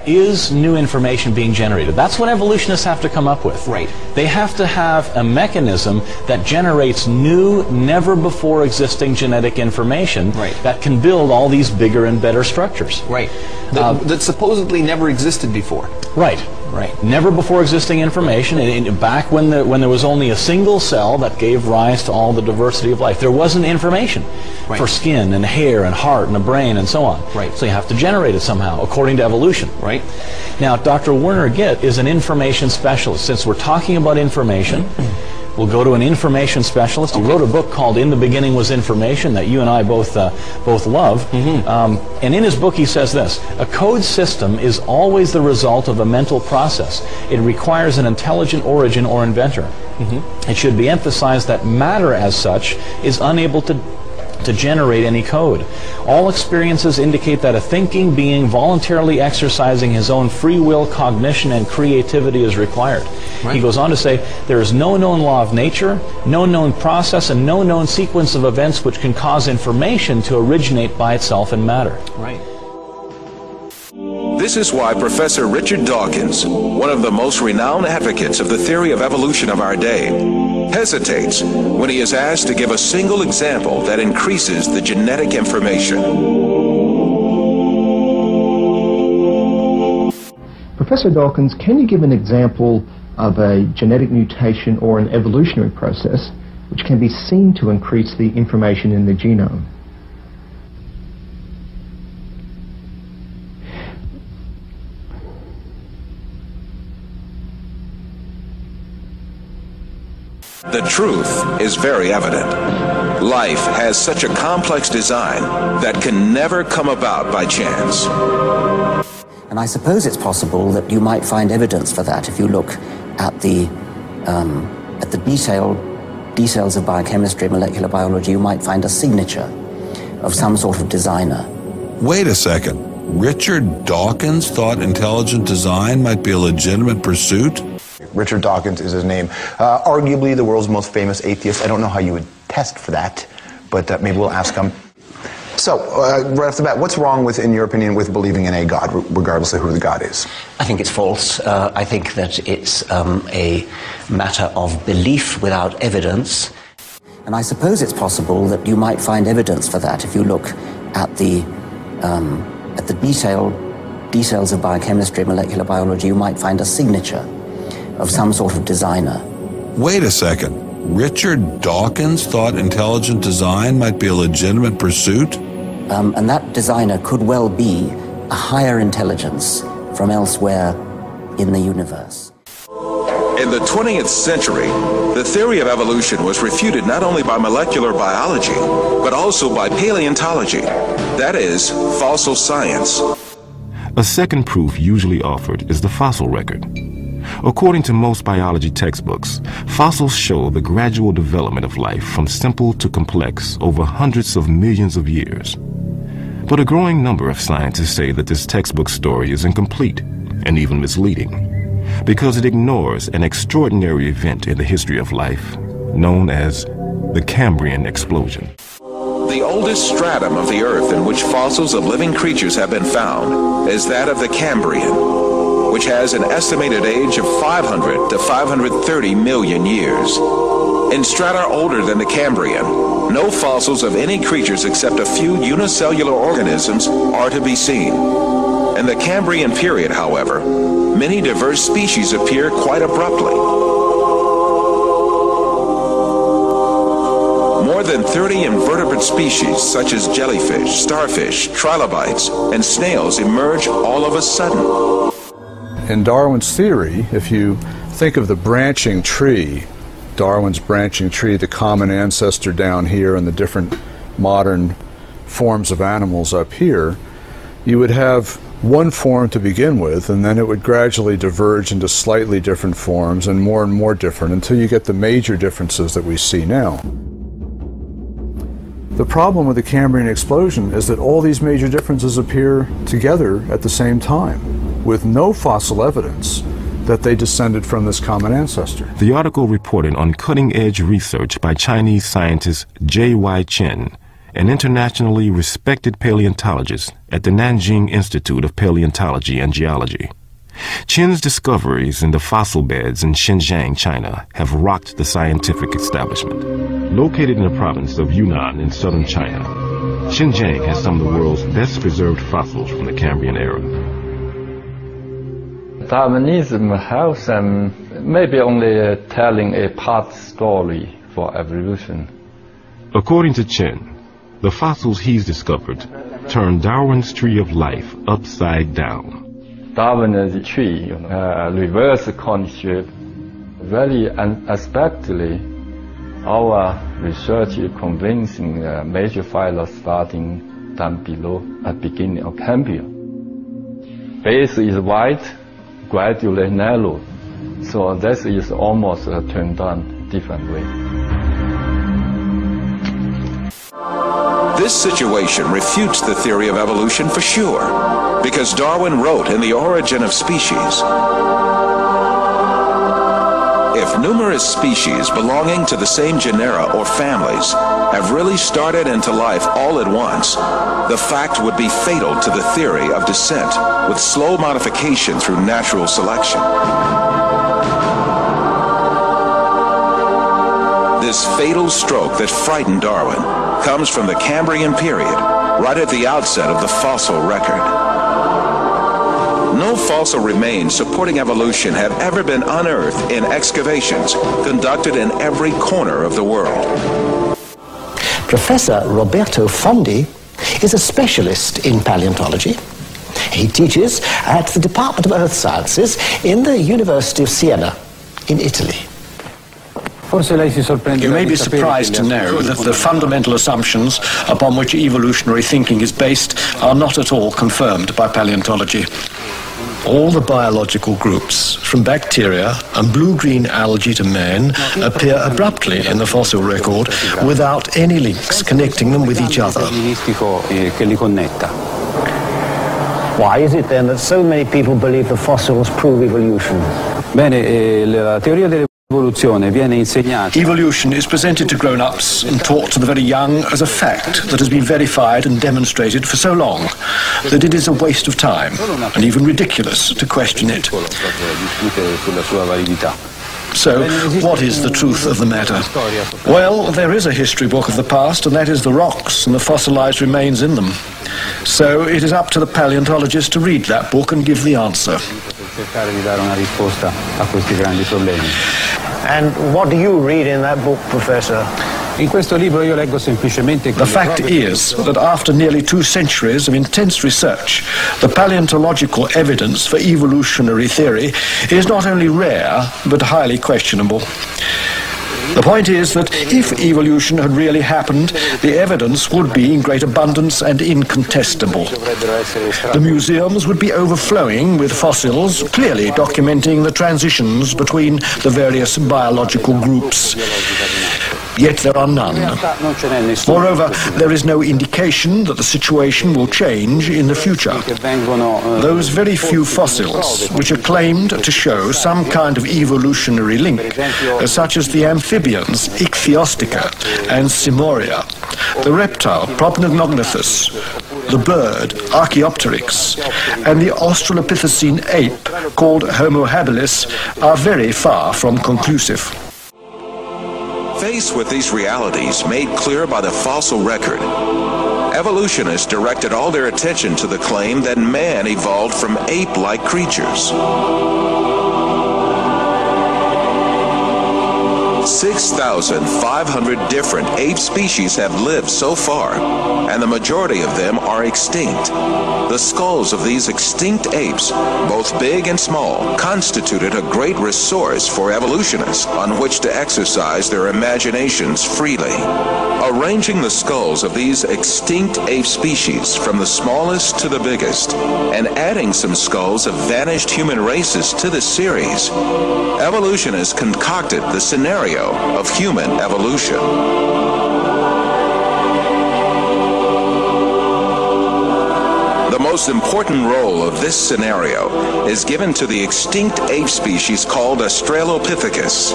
Is new information being generated? That's what evolutionists have to come up with. Right. They have to have a mechanism that generates new, never before existing genetic information that can build all these bigger and better structures. Right. That supposedly never existed before. Right. Right. Never before existing information. Back when there was only a single cell that gave rise to all the diversity of life, there wasn't information for skin and hair and heart and a brain and so on. Right. So you have to generate it somehow, according to evolution. Right. Now, Dr. Werner Gitt is an information specialist. Since we're talking about information, we'll go to an information specialist. He wrote a book called In the Beginning Was Information that you and I both love. And in his book he says this: a code system is always the result of a mental process. It requires an intelligent origin or inventor. It should be emphasized that matter as such is unable to generate any code. All experiences indicate that a thinking being voluntarily exercising his own free will, cognition, and creativity is required. He goes on to say, there is no known law of nature, no known process, and no known sequence of events which can cause information to originate by itself in matter. Right. This is why Professor Richard Dawkins, one of the most renowned advocates of the theory of evolution of our day, hesitates when he is asked to give a single example that increases the genetic information. Professor Dawkins, can you give an example of a genetic mutation or an evolutionary process which can be seen to increase the information in the genome? The truth is very evident. Life has such a complex design that can never come about by chance. And I suppose it's possible that you might find evidence for that if you look at the details of biochemistry, molecular biology. You might find a signature of some sort of designer. Wait a second. Richard Dawkins thought intelligent design might be a legitimate pursuit? Richard Dawkins is his name. Arguably the world's most famous atheist. I don't know how you would test for that, but maybe we'll ask him. So, right off the bat, what's wrong with, in your opinion, with believing in a God, regardless of who the God is? I think it's false. I think that it's a matter of belief without evidence. And I suppose it's possible that you might find evidence for that if you look at the details of biochemistry, molecular biology. You might find a signature of some sort of designer. Wait a second. Richard Dawkins thought intelligent design might be a legitimate pursuit? And that designer could well be a higher intelligence from elsewhere in the universe. In the 20th century, the theory of evolution was refuted not only by molecular biology, but also by paleontology, that is, fossil science. A second proof usually offered is the fossil record. According to most biology textbooks, fossils show the gradual development of life from simple to complex over hundreds of millions of years. But a growing number of scientists say that this textbook story is incomplete and even misleading, because it ignores an extraordinary event in the history of life known as the Cambrian explosion. The oldest stratum of the Earth in which fossils of living creatures have been found is that of the Cambrian, which has an estimated age of 500 to 530 million years. In strata older than the Cambrian, no fossils of any creatures except a few unicellular organisms are to be seen. In the Cambrian period, however, many diverse species appear quite abruptly. More than 30 invertebrate species such as jellyfish, starfish, trilobites, and snails emerge all of a sudden. In Darwin's theory, if you think of the branching tree, Darwin's branching tree, the common ancestor down here and the different modern forms of animals up here, you would have one form to begin with, and then it would gradually diverge into slightly different forms and more different until you get the major differences that we see now. The problem with the Cambrian explosion is that all these major differences appear together at the same time, with no fossil evidence that they descended from this common ancestor. The article reported on cutting-edge research by Chinese scientist J.Y. Chen, an internationally respected paleontologist at the Nanjing Institute of Paleontology and Geology. Chen's discoveries in the fossil beds in Xinjiang, China, have rocked the scientific establishment. Located in the province of Yunnan in southern China, Xinjiang has some of the world's best preserved fossils from the Cambrian era. Darwinism helps them maybe only telling a part story for evolution. According to Chen, the fossils he's discovered turn Darwin's tree of life upside down. Darwin's tree, reverse concept, very unexpectedly, our research is convincing major phyla starting down below at beginning of Cambrian. Base is wide, gradually narrow, so this is almost turned on different way. This situation refutes the theory of evolution for sure, because Darwin wrote in The Origin of Species, if numerous species belonging to the same genera or families have really started into life all at once, the fact would be fatal to the theory of descent with slow modification through natural selection. This fatal stroke that frightened Darwin comes from the Cambrian period, right at the outset of the fossil record. No fossil remains supporting evolution have ever been unearthed in excavations conducted in every corner of the world. Professor Roberto Fondi is a specialist in paleontology. He teaches at the Department of Earth Sciences in the University of Siena in Italy. You may be surprised to know that the fundamental assumptions upon which evolutionary thinking is based are not at all confirmed by paleontology. All the biological groups, from bacteria and blue-green algae to man, appear abruptly in the fossil record without any links connecting them with each other. Why is it then that so many people believe the fossils prove evolution? Evolution is presented to grown-ups and taught to the very young as a fact that has been verified and demonstrated for so long that it is a waste of time and even ridiculous to question it. So, what is the truth of the matter? Well, there is a history book of the past, and that is the rocks and the fossilized remains in them. So it is up to the paleontologist to read that book and give the answer. And what do you read in that book, Professor? The fact is that after nearly 2 centuries of intense research, the paleontological evidence for evolutionary theory is not only rare, but highly questionable. The point is that if evolution had really happened, the evidence would be in great abundance and incontestable. The museums would be overflowing with fossils, clearly documenting the transitions between the various biological groups. Yet there are none. Moreover, there is no indication that the situation will change in the future. Those very few fossils which are claimed to show some kind of evolutionary link, such as the amphibians Ichthyostica and Simoria, the reptile Propenognathus, the bird Archaeopteryx, and the Australopithecine ape called Homo habilis, are very far from conclusive. Faced with these realities made clear by the fossil record, evolutionists directed all their attention to the claim that man evolved from ape-like creatures. 6,500 different ape species have lived so far, and the majority of them are extinct. The skulls of these extinct apes, both big and small, constituted a great resource for evolutionists on which to exercise their imaginations freely. Arranging the skulls of these extinct ape species from the smallest to the biggest, and adding some skulls of vanished human races to the series, evolutionists concocted the scenario of human evolution. most important role of this scenario is given to the extinct ape species called Australopithecus.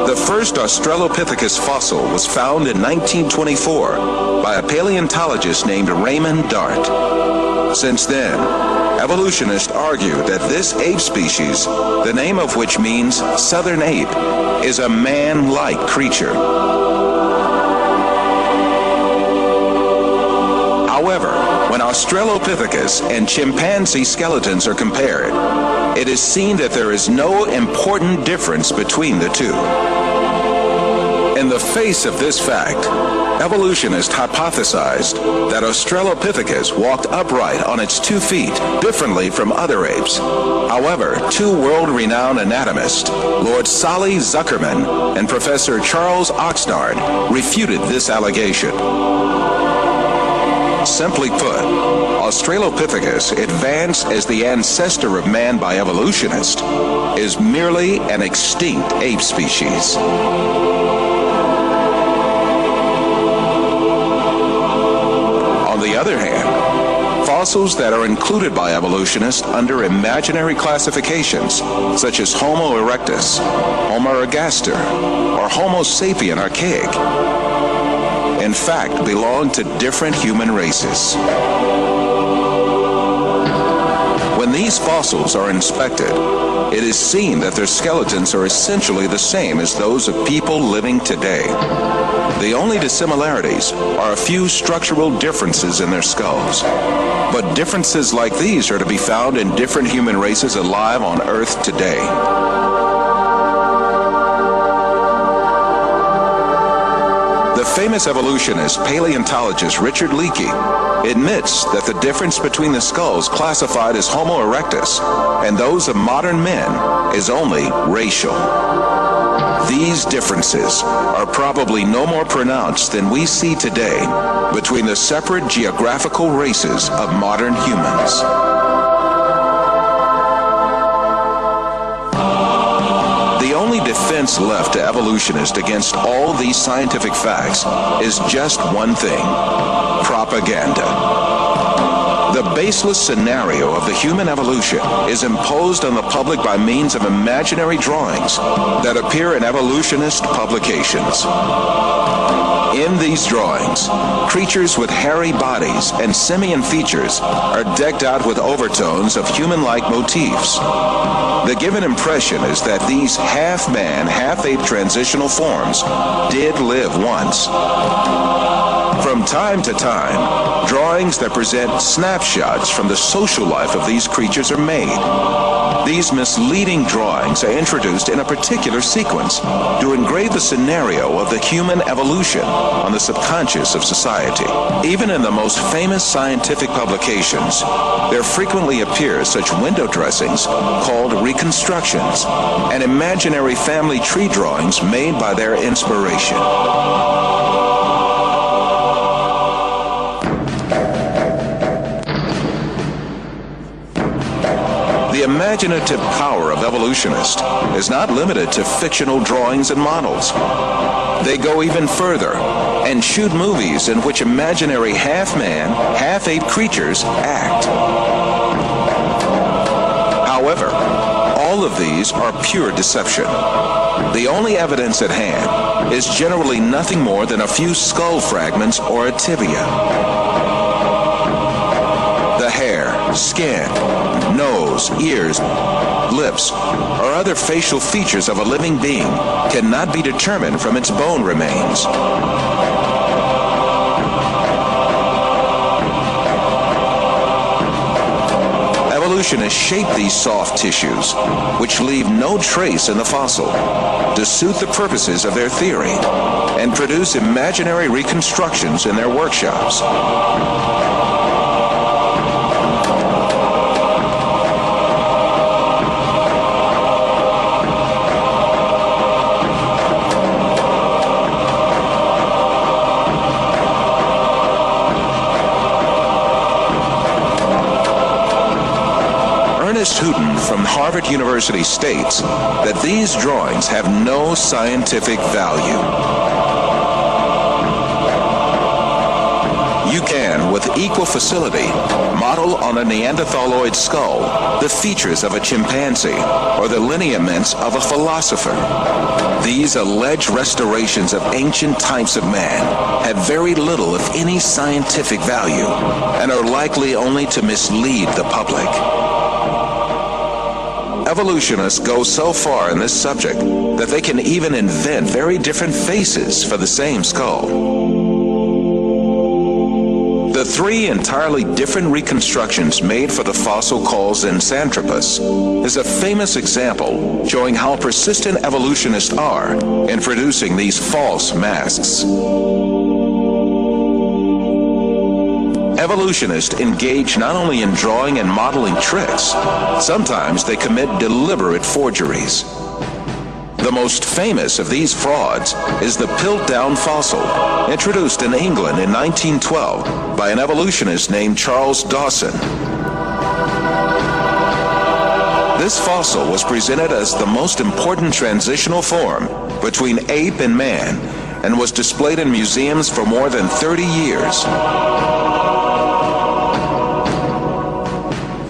The first Australopithecus fossil was found in 1924 by a paleontologist named Raymond Dart. Since then, evolutionists argue that this ape species, the name of which means southern ape, is a man-like creature. However, when Australopithecus and chimpanzee skeletons are compared, it is seen that there is no important difference between the two. In the face of this fact, evolutionists hypothesized that Australopithecus walked upright on its 2 feet differently from other apes. However, two world-renowned anatomists, Lord Solly Zuckerman and Professor Charles Oxnard, refuted this allegation. Simply put, Australopithecus, advanced as the ancestor of man by evolutionists, is merely an extinct ape species. On the other hand, fossils that are included by evolutionists under imaginary classifications, such as Homo erectus, Homo ergaster, or Homo sapien archaic, in fact, belong to different human races. When these fossils are inspected, it is seen that their skeletons are essentially the same as those of people living today. The only dissimilarities are a few structural differences in their skulls. But differences like these are to be found in different human races alive on Earth today. The famous evolutionist paleontologist Richard Leakey admits that the difference between the skulls classified as Homo erectus and those of modern men is only racial. These differences are probably no more pronounced than we see today between the separate geographical races of modern humans. The only defense left to evolutionists against all these scientific facts is just one thing: propaganda. The baseless scenario of the human evolution is imposed on the public by means of imaginary drawings that appear in evolutionist publications. In these drawings, creatures with hairy bodies and simian features are decked out with overtones of human-like motifs. The given impression is that these half-man, half-ape transitional forms did live once. From time to time, drawings that present snapshots from the social life of these creatures are made. These misleading drawings are introduced in a particular sequence to engrave the scenario of the human evolution on the subconscious of society. Even in the most famous scientific publications, there frequently appear such window dressings called reconstructions and imaginary family tree drawings made by their inspiration. The imaginative power of evolutionists is not limited to fictional drawings and models. They go even further and shoot movies in which imaginary half-man, half-ape creatures act. However, all of these are pure deception. The only evidence at hand is generally nothing more than a few skull fragments or a tibia. The hair, skin, nose, ears, lips, or other facial features of a living being cannot be determined from its bone remains. Evolutionists shape these soft tissues, which leave no trace in the fossil, to suit the purposes of their theory, and produce imaginary reconstructions in their workshops. Houghton from Harvard University states that these drawings have no scientific value. You can, with equal facility, model on a Neanderthaloid skull the features of a chimpanzee or the lineaments of a philosopher. These alleged restorations of ancient types of man have very little, if any, scientific value and are likely only to mislead the public. Evolutionists go so far in this subject that they can even invent very different faces for the same skull. The three entirely different reconstructions made for the fossil called Zinjanthropus is a famous example showing how persistent evolutionists are in producing these false masks. Evolutionists engage not only in drawing and modeling tricks, sometimes they commit deliberate forgeries. The most famous of these frauds is the Piltdown fossil, introduced in England in 1912 by an evolutionist named Charles Dawson. This fossil was presented as the most important transitional form between ape and man and was displayed in museums for more than 30 years.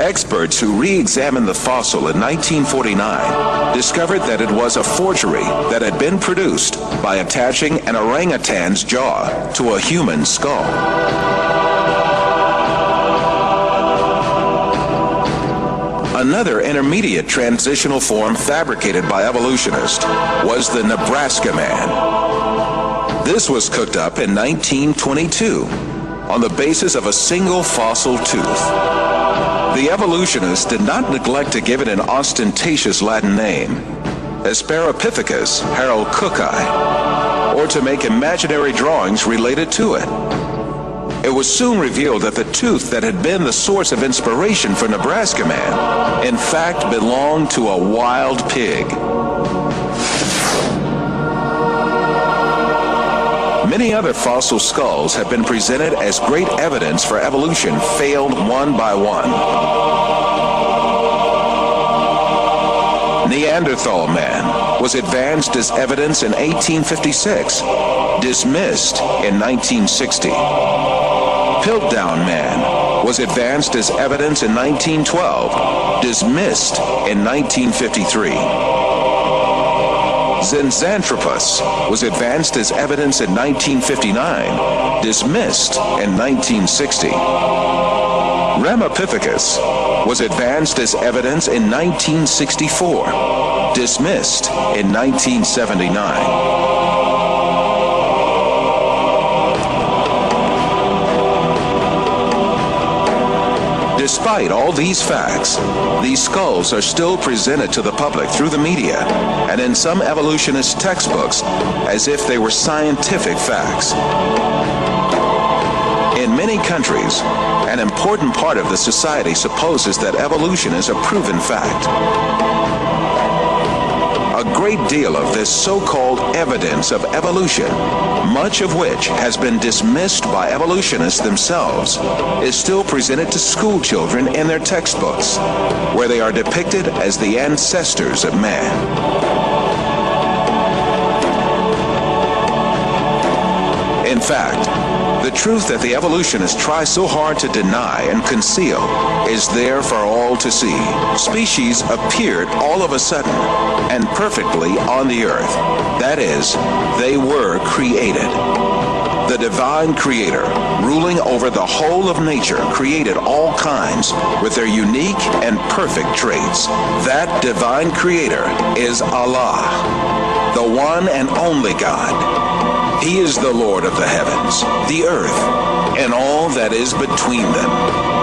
Experts who re-examined the fossil in 1949 discovered that it was a forgery that had been produced by attaching an orangutan's jaw to a human skull. Another intermediate transitional form fabricated by evolutionists was the Nebraska man. This was cooked up in 1922 on the basis of a single fossil tooth. The evolutionists did not neglect to give it an ostentatious Latin name, Asparapithecus haralcooki, or to make imaginary drawings related to it. It was soon revealed that the tooth that had been the source of inspiration for Nebraska Man, in fact, belonged to a wild pig. Many other fossil skulls have been presented as great evidence for evolution failed one by one. Neanderthal man was advanced as evidence in 1856, dismissed in 1960. Piltdown man was advanced as evidence in 1912, dismissed in 1953. Zinjanthropus was advanced as evidence in 1959, dismissed in 1960. Ramapithecus was advanced as evidence in 1964, dismissed in 1979. Despite all these facts, these skulls are still presented to the public through the media and in some evolutionist textbooks as if they were scientific facts. In many countries, an important part of the society supposes that evolution is a proven fact. A great deal of this so-called evidence of evolution, much of which has been dismissed by evolutionists themselves, is still presented to school children in their textbooks, where they are depicted as the ancestors of man. In fact, the truth that the evolutionists try so hard to deny and conceal is there for all to see. Species appeared all of a sudden and perfectly on the earth. That is, they were created. The divine creator, ruling over the whole of nature, created all kinds with their unique and perfect traits. That divine creator is Allah, the one and only God. He is the Lord of the heavens, the earth, and all that is between them.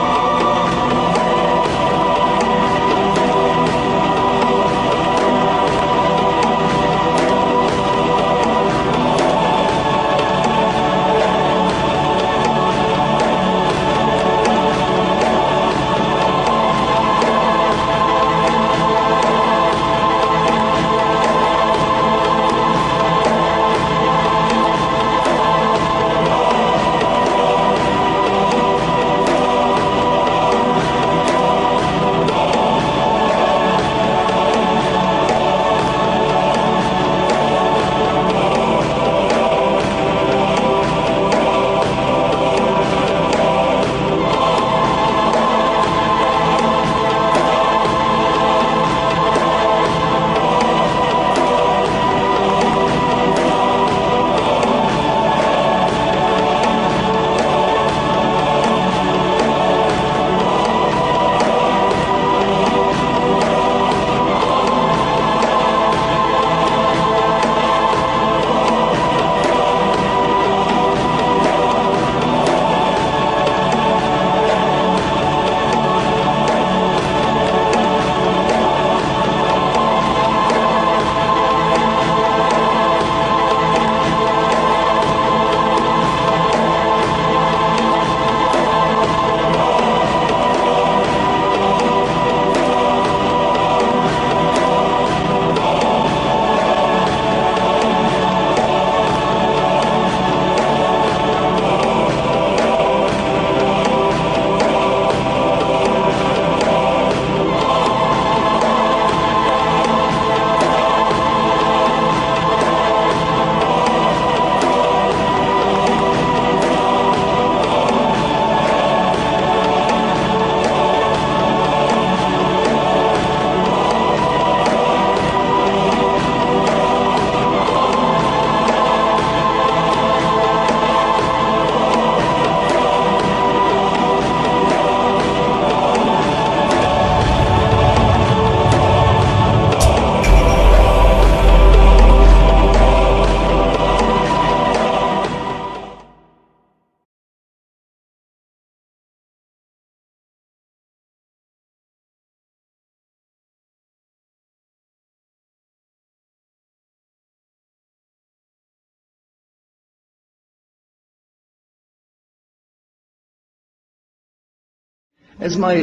As my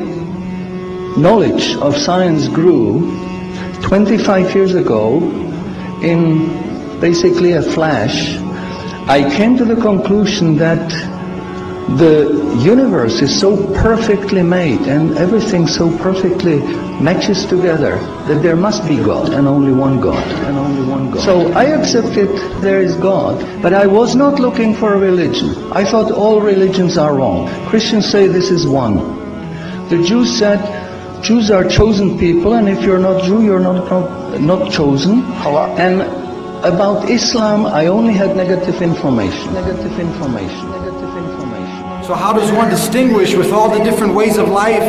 knowledge of science grew, 25 years ago, in basically a flash, I came to the conclusion that the universe is so perfectly made and everything so perfectly matches together that there must be God and only one God. And only one God. So I accepted there is God, but I was not looking for a religion. I thought all religions are wrong. Christians say this is one. The Jews said Jews are chosen people, and if you're not Jew, you're not chosen. And about Islam, I only had negative information. Negative information. Negative information. So how does one distinguish with all the different ways of life,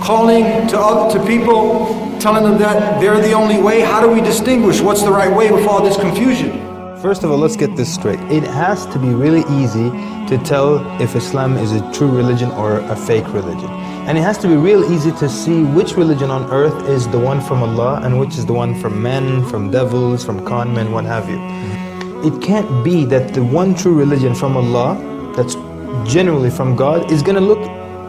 calling to people, telling them that they're the only way? How do we distinguish what's the right way with all this confusion? First of all, let's get this straight. It has to be really easy to tell if Islam is a true religion or a fake religion. And it has to be real easy to see which religion on earth is the one from Allah and which is the one from men, from devils, from con men, what have you. It can't be that the one true religion from Allah, that's generally from God, is going to look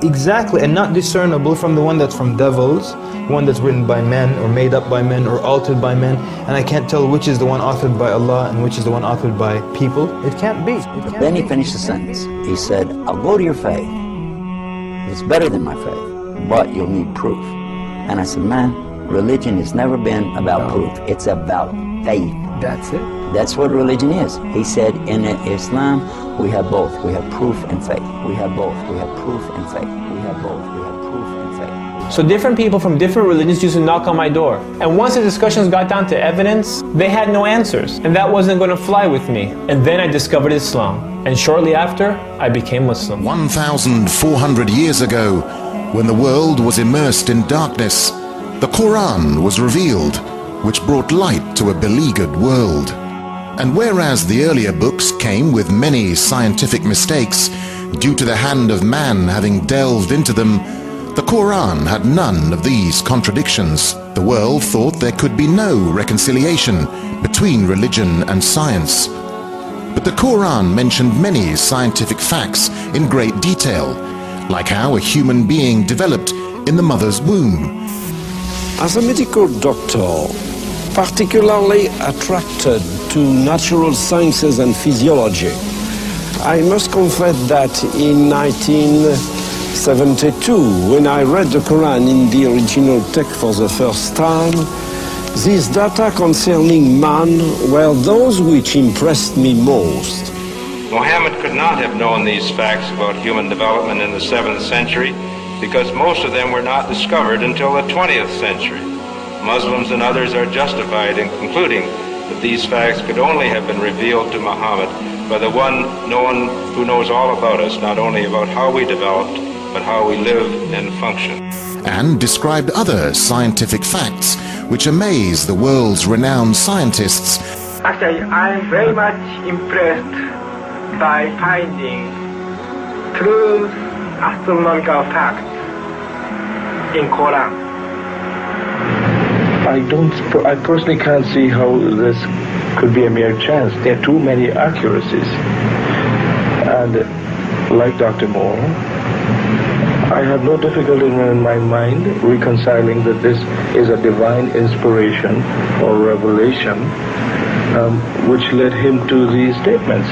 exactly and not discernible from the one that's from devils, one that's written by men or made up by men or altered by men, and I can't tell which is the one authored by Allah and which is the one authored by people. It can't be. Then he finished the sentence. He said, I'll go to your faith. It's better than my faith, but you'll need proof. And I said, man, religion has never been about proof. It's about faith. That's it. That's what religion is. He said, in Islam, we have both. We have proof and faith. We have both. We have proof and faith. We have both. We have proof and faith. So different people from different religions used to knock on my door. And once the discussions got down to evidence, they had no answers. And that wasn't going to fly with me. And then I discovered Islam. And shortly after, I became Muslim. 1,400 years ago, when the world was immersed in darkness, the Quran was revealed, which brought light to a beleaguered world. And whereas the earlier books came with many scientific mistakes, due to the hand of man having delved into them, the Quran had none of these contradictions. The world thought there could be no reconciliation between religion and science. But the Quran mentioned many scientific facts in great detail, like how a human being developed in the mother's womb. As a medical doctor, particularly attracted to natural sciences and physiology, I must confess that in 1972, when I read the Quran in the original text for the first time, these data concerning man were those which impressed me most. Muhammad could not have known these facts about human development in the 7th century because most of them were not discovered until the 20th century. Muslims and others are justified in concluding that these facts could only have been revealed to Muhammad by the one who knows all about us, not only about how we developed, but how we live and function. And described other scientific facts which amaze the world's renowned scientists. Actually, I'm very much impressed by finding true astronomical facts in Quran. I personally can't see how this could be a mere chance. There are too many accuracies. And like Dr. Moore, I have no difficulty in my mind reconciling that this is a divine inspiration or revelation which led him to these statements.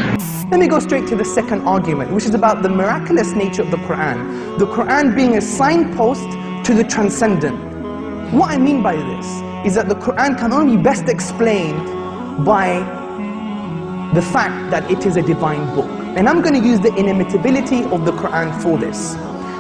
Let me go straight to the second argument, which is about the miraculous nature of the Quran. The Quran being a signpost to the transcendent. What I mean by this is that the Quran can only be best explained by the fact that it is a divine book. And I'm going to use the inimitability of the Quran for this.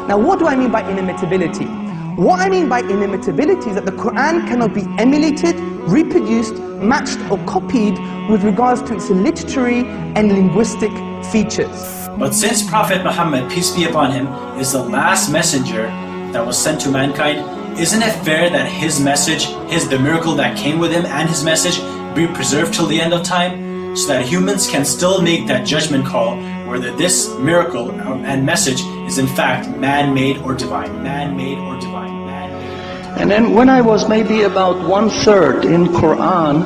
Now, what do I mean by inimitability? What I mean by inimitability is that the Quran cannot be emulated, reproduced, matched or copied with regards to its literary and linguistic features. But since Prophet Muhammad, peace be upon him, is the last messenger that was sent to mankind, isn't it fair that his message, the miracle that came with him and his message be preserved till the end of time, so that humans can still make that judgment call whether this miracle and message is in fact man-made or divine, man-made or divine, man-made. And then when I was maybe about 1/3 in Quran,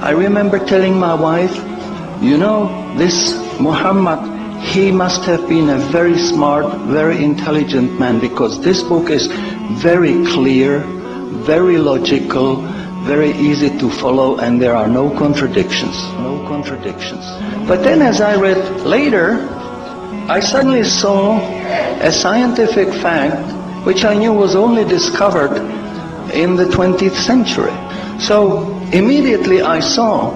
I remember telling my wife, you know, this Muhammad, he must have been a very smart, very intelligent man, because this book is very clear, very logical, very easy to follow, and there are no contradictions. No contradictions. But then as I read later, I suddenly saw a scientific fact which I knew was only discovered in the 20th century. So immediately I saw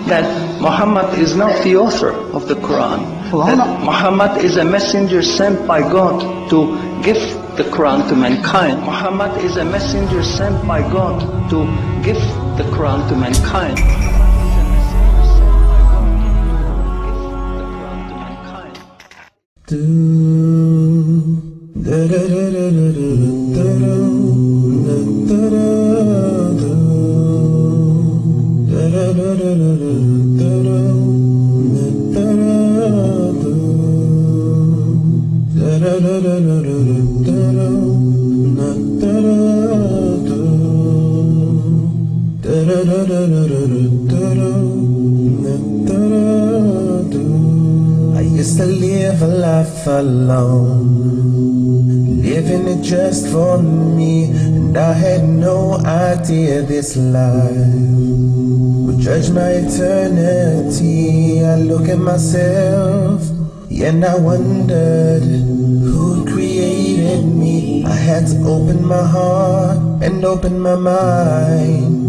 that Muhammad is not the author of the Quran. That Muhammad is a messenger sent by God to give the Quran to mankind. Muhammad is a messenger sent by God to give the Quran to mankind. I used to live a life alone, living it just for me, and I had no idea this life would judge my eternity. I look at myself, and I wondered who created me. I had to open my heart and open my mind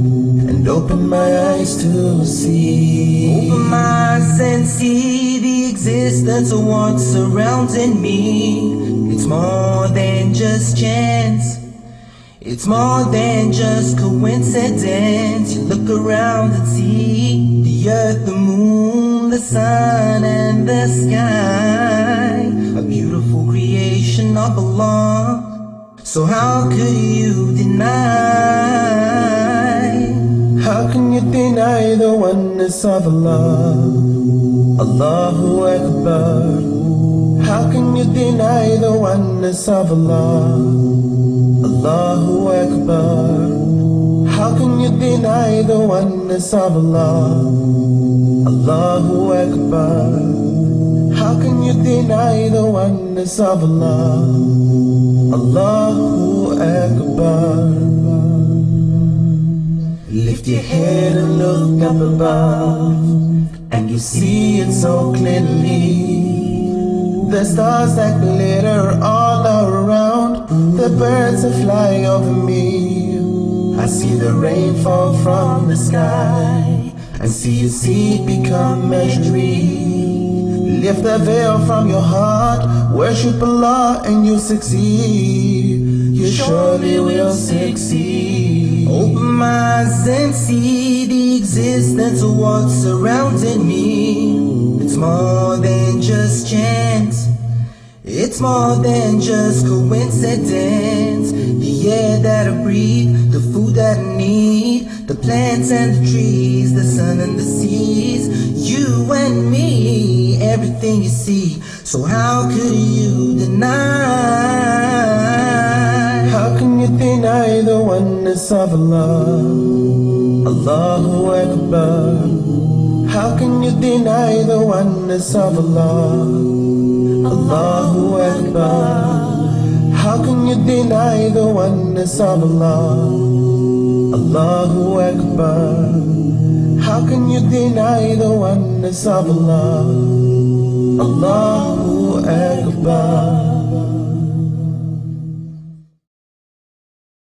and open my eyes to see. Open my eyes and see the existence of what's surrounding me. It's more than just chance, it's more than just coincidence. You look around and see the earth, the moon, the sun and the sky, a beautiful creation of Allah. So how could you deny? How can you deny the oneness of Allah? Allahu Akbar. How can you deny the oneness of Allah? Allahu Akbar. How can you deny the oneness of Allah? Allahu Akbar. How can you deny the oneness of Allah? Allahu Akbar. Lift your head and look up above, and you see it so clearly. The stars that glitter all around, the birds that fly over me. I see the rain fall from the sky, and see a seed become a tree. Lift the veil from your heart, worship Allah and you succeed. You surely will succeed. Open my eyes and see the existence of what's surrounding me. It's more than just chance, it's more than just coincidence. The air that I breathe, the food that I need, the plants and the trees, the sun and the seas, you and me, everything you see. So how could you deny? How can you deny the oneness of Allah? Allahu Akbar. How can you deny the oneness of Allah? Allahu Akbar. How can you deny the oneness of Allah? Allahu Akbar. How can you deny the oneness of Allah? Allahu Akbar.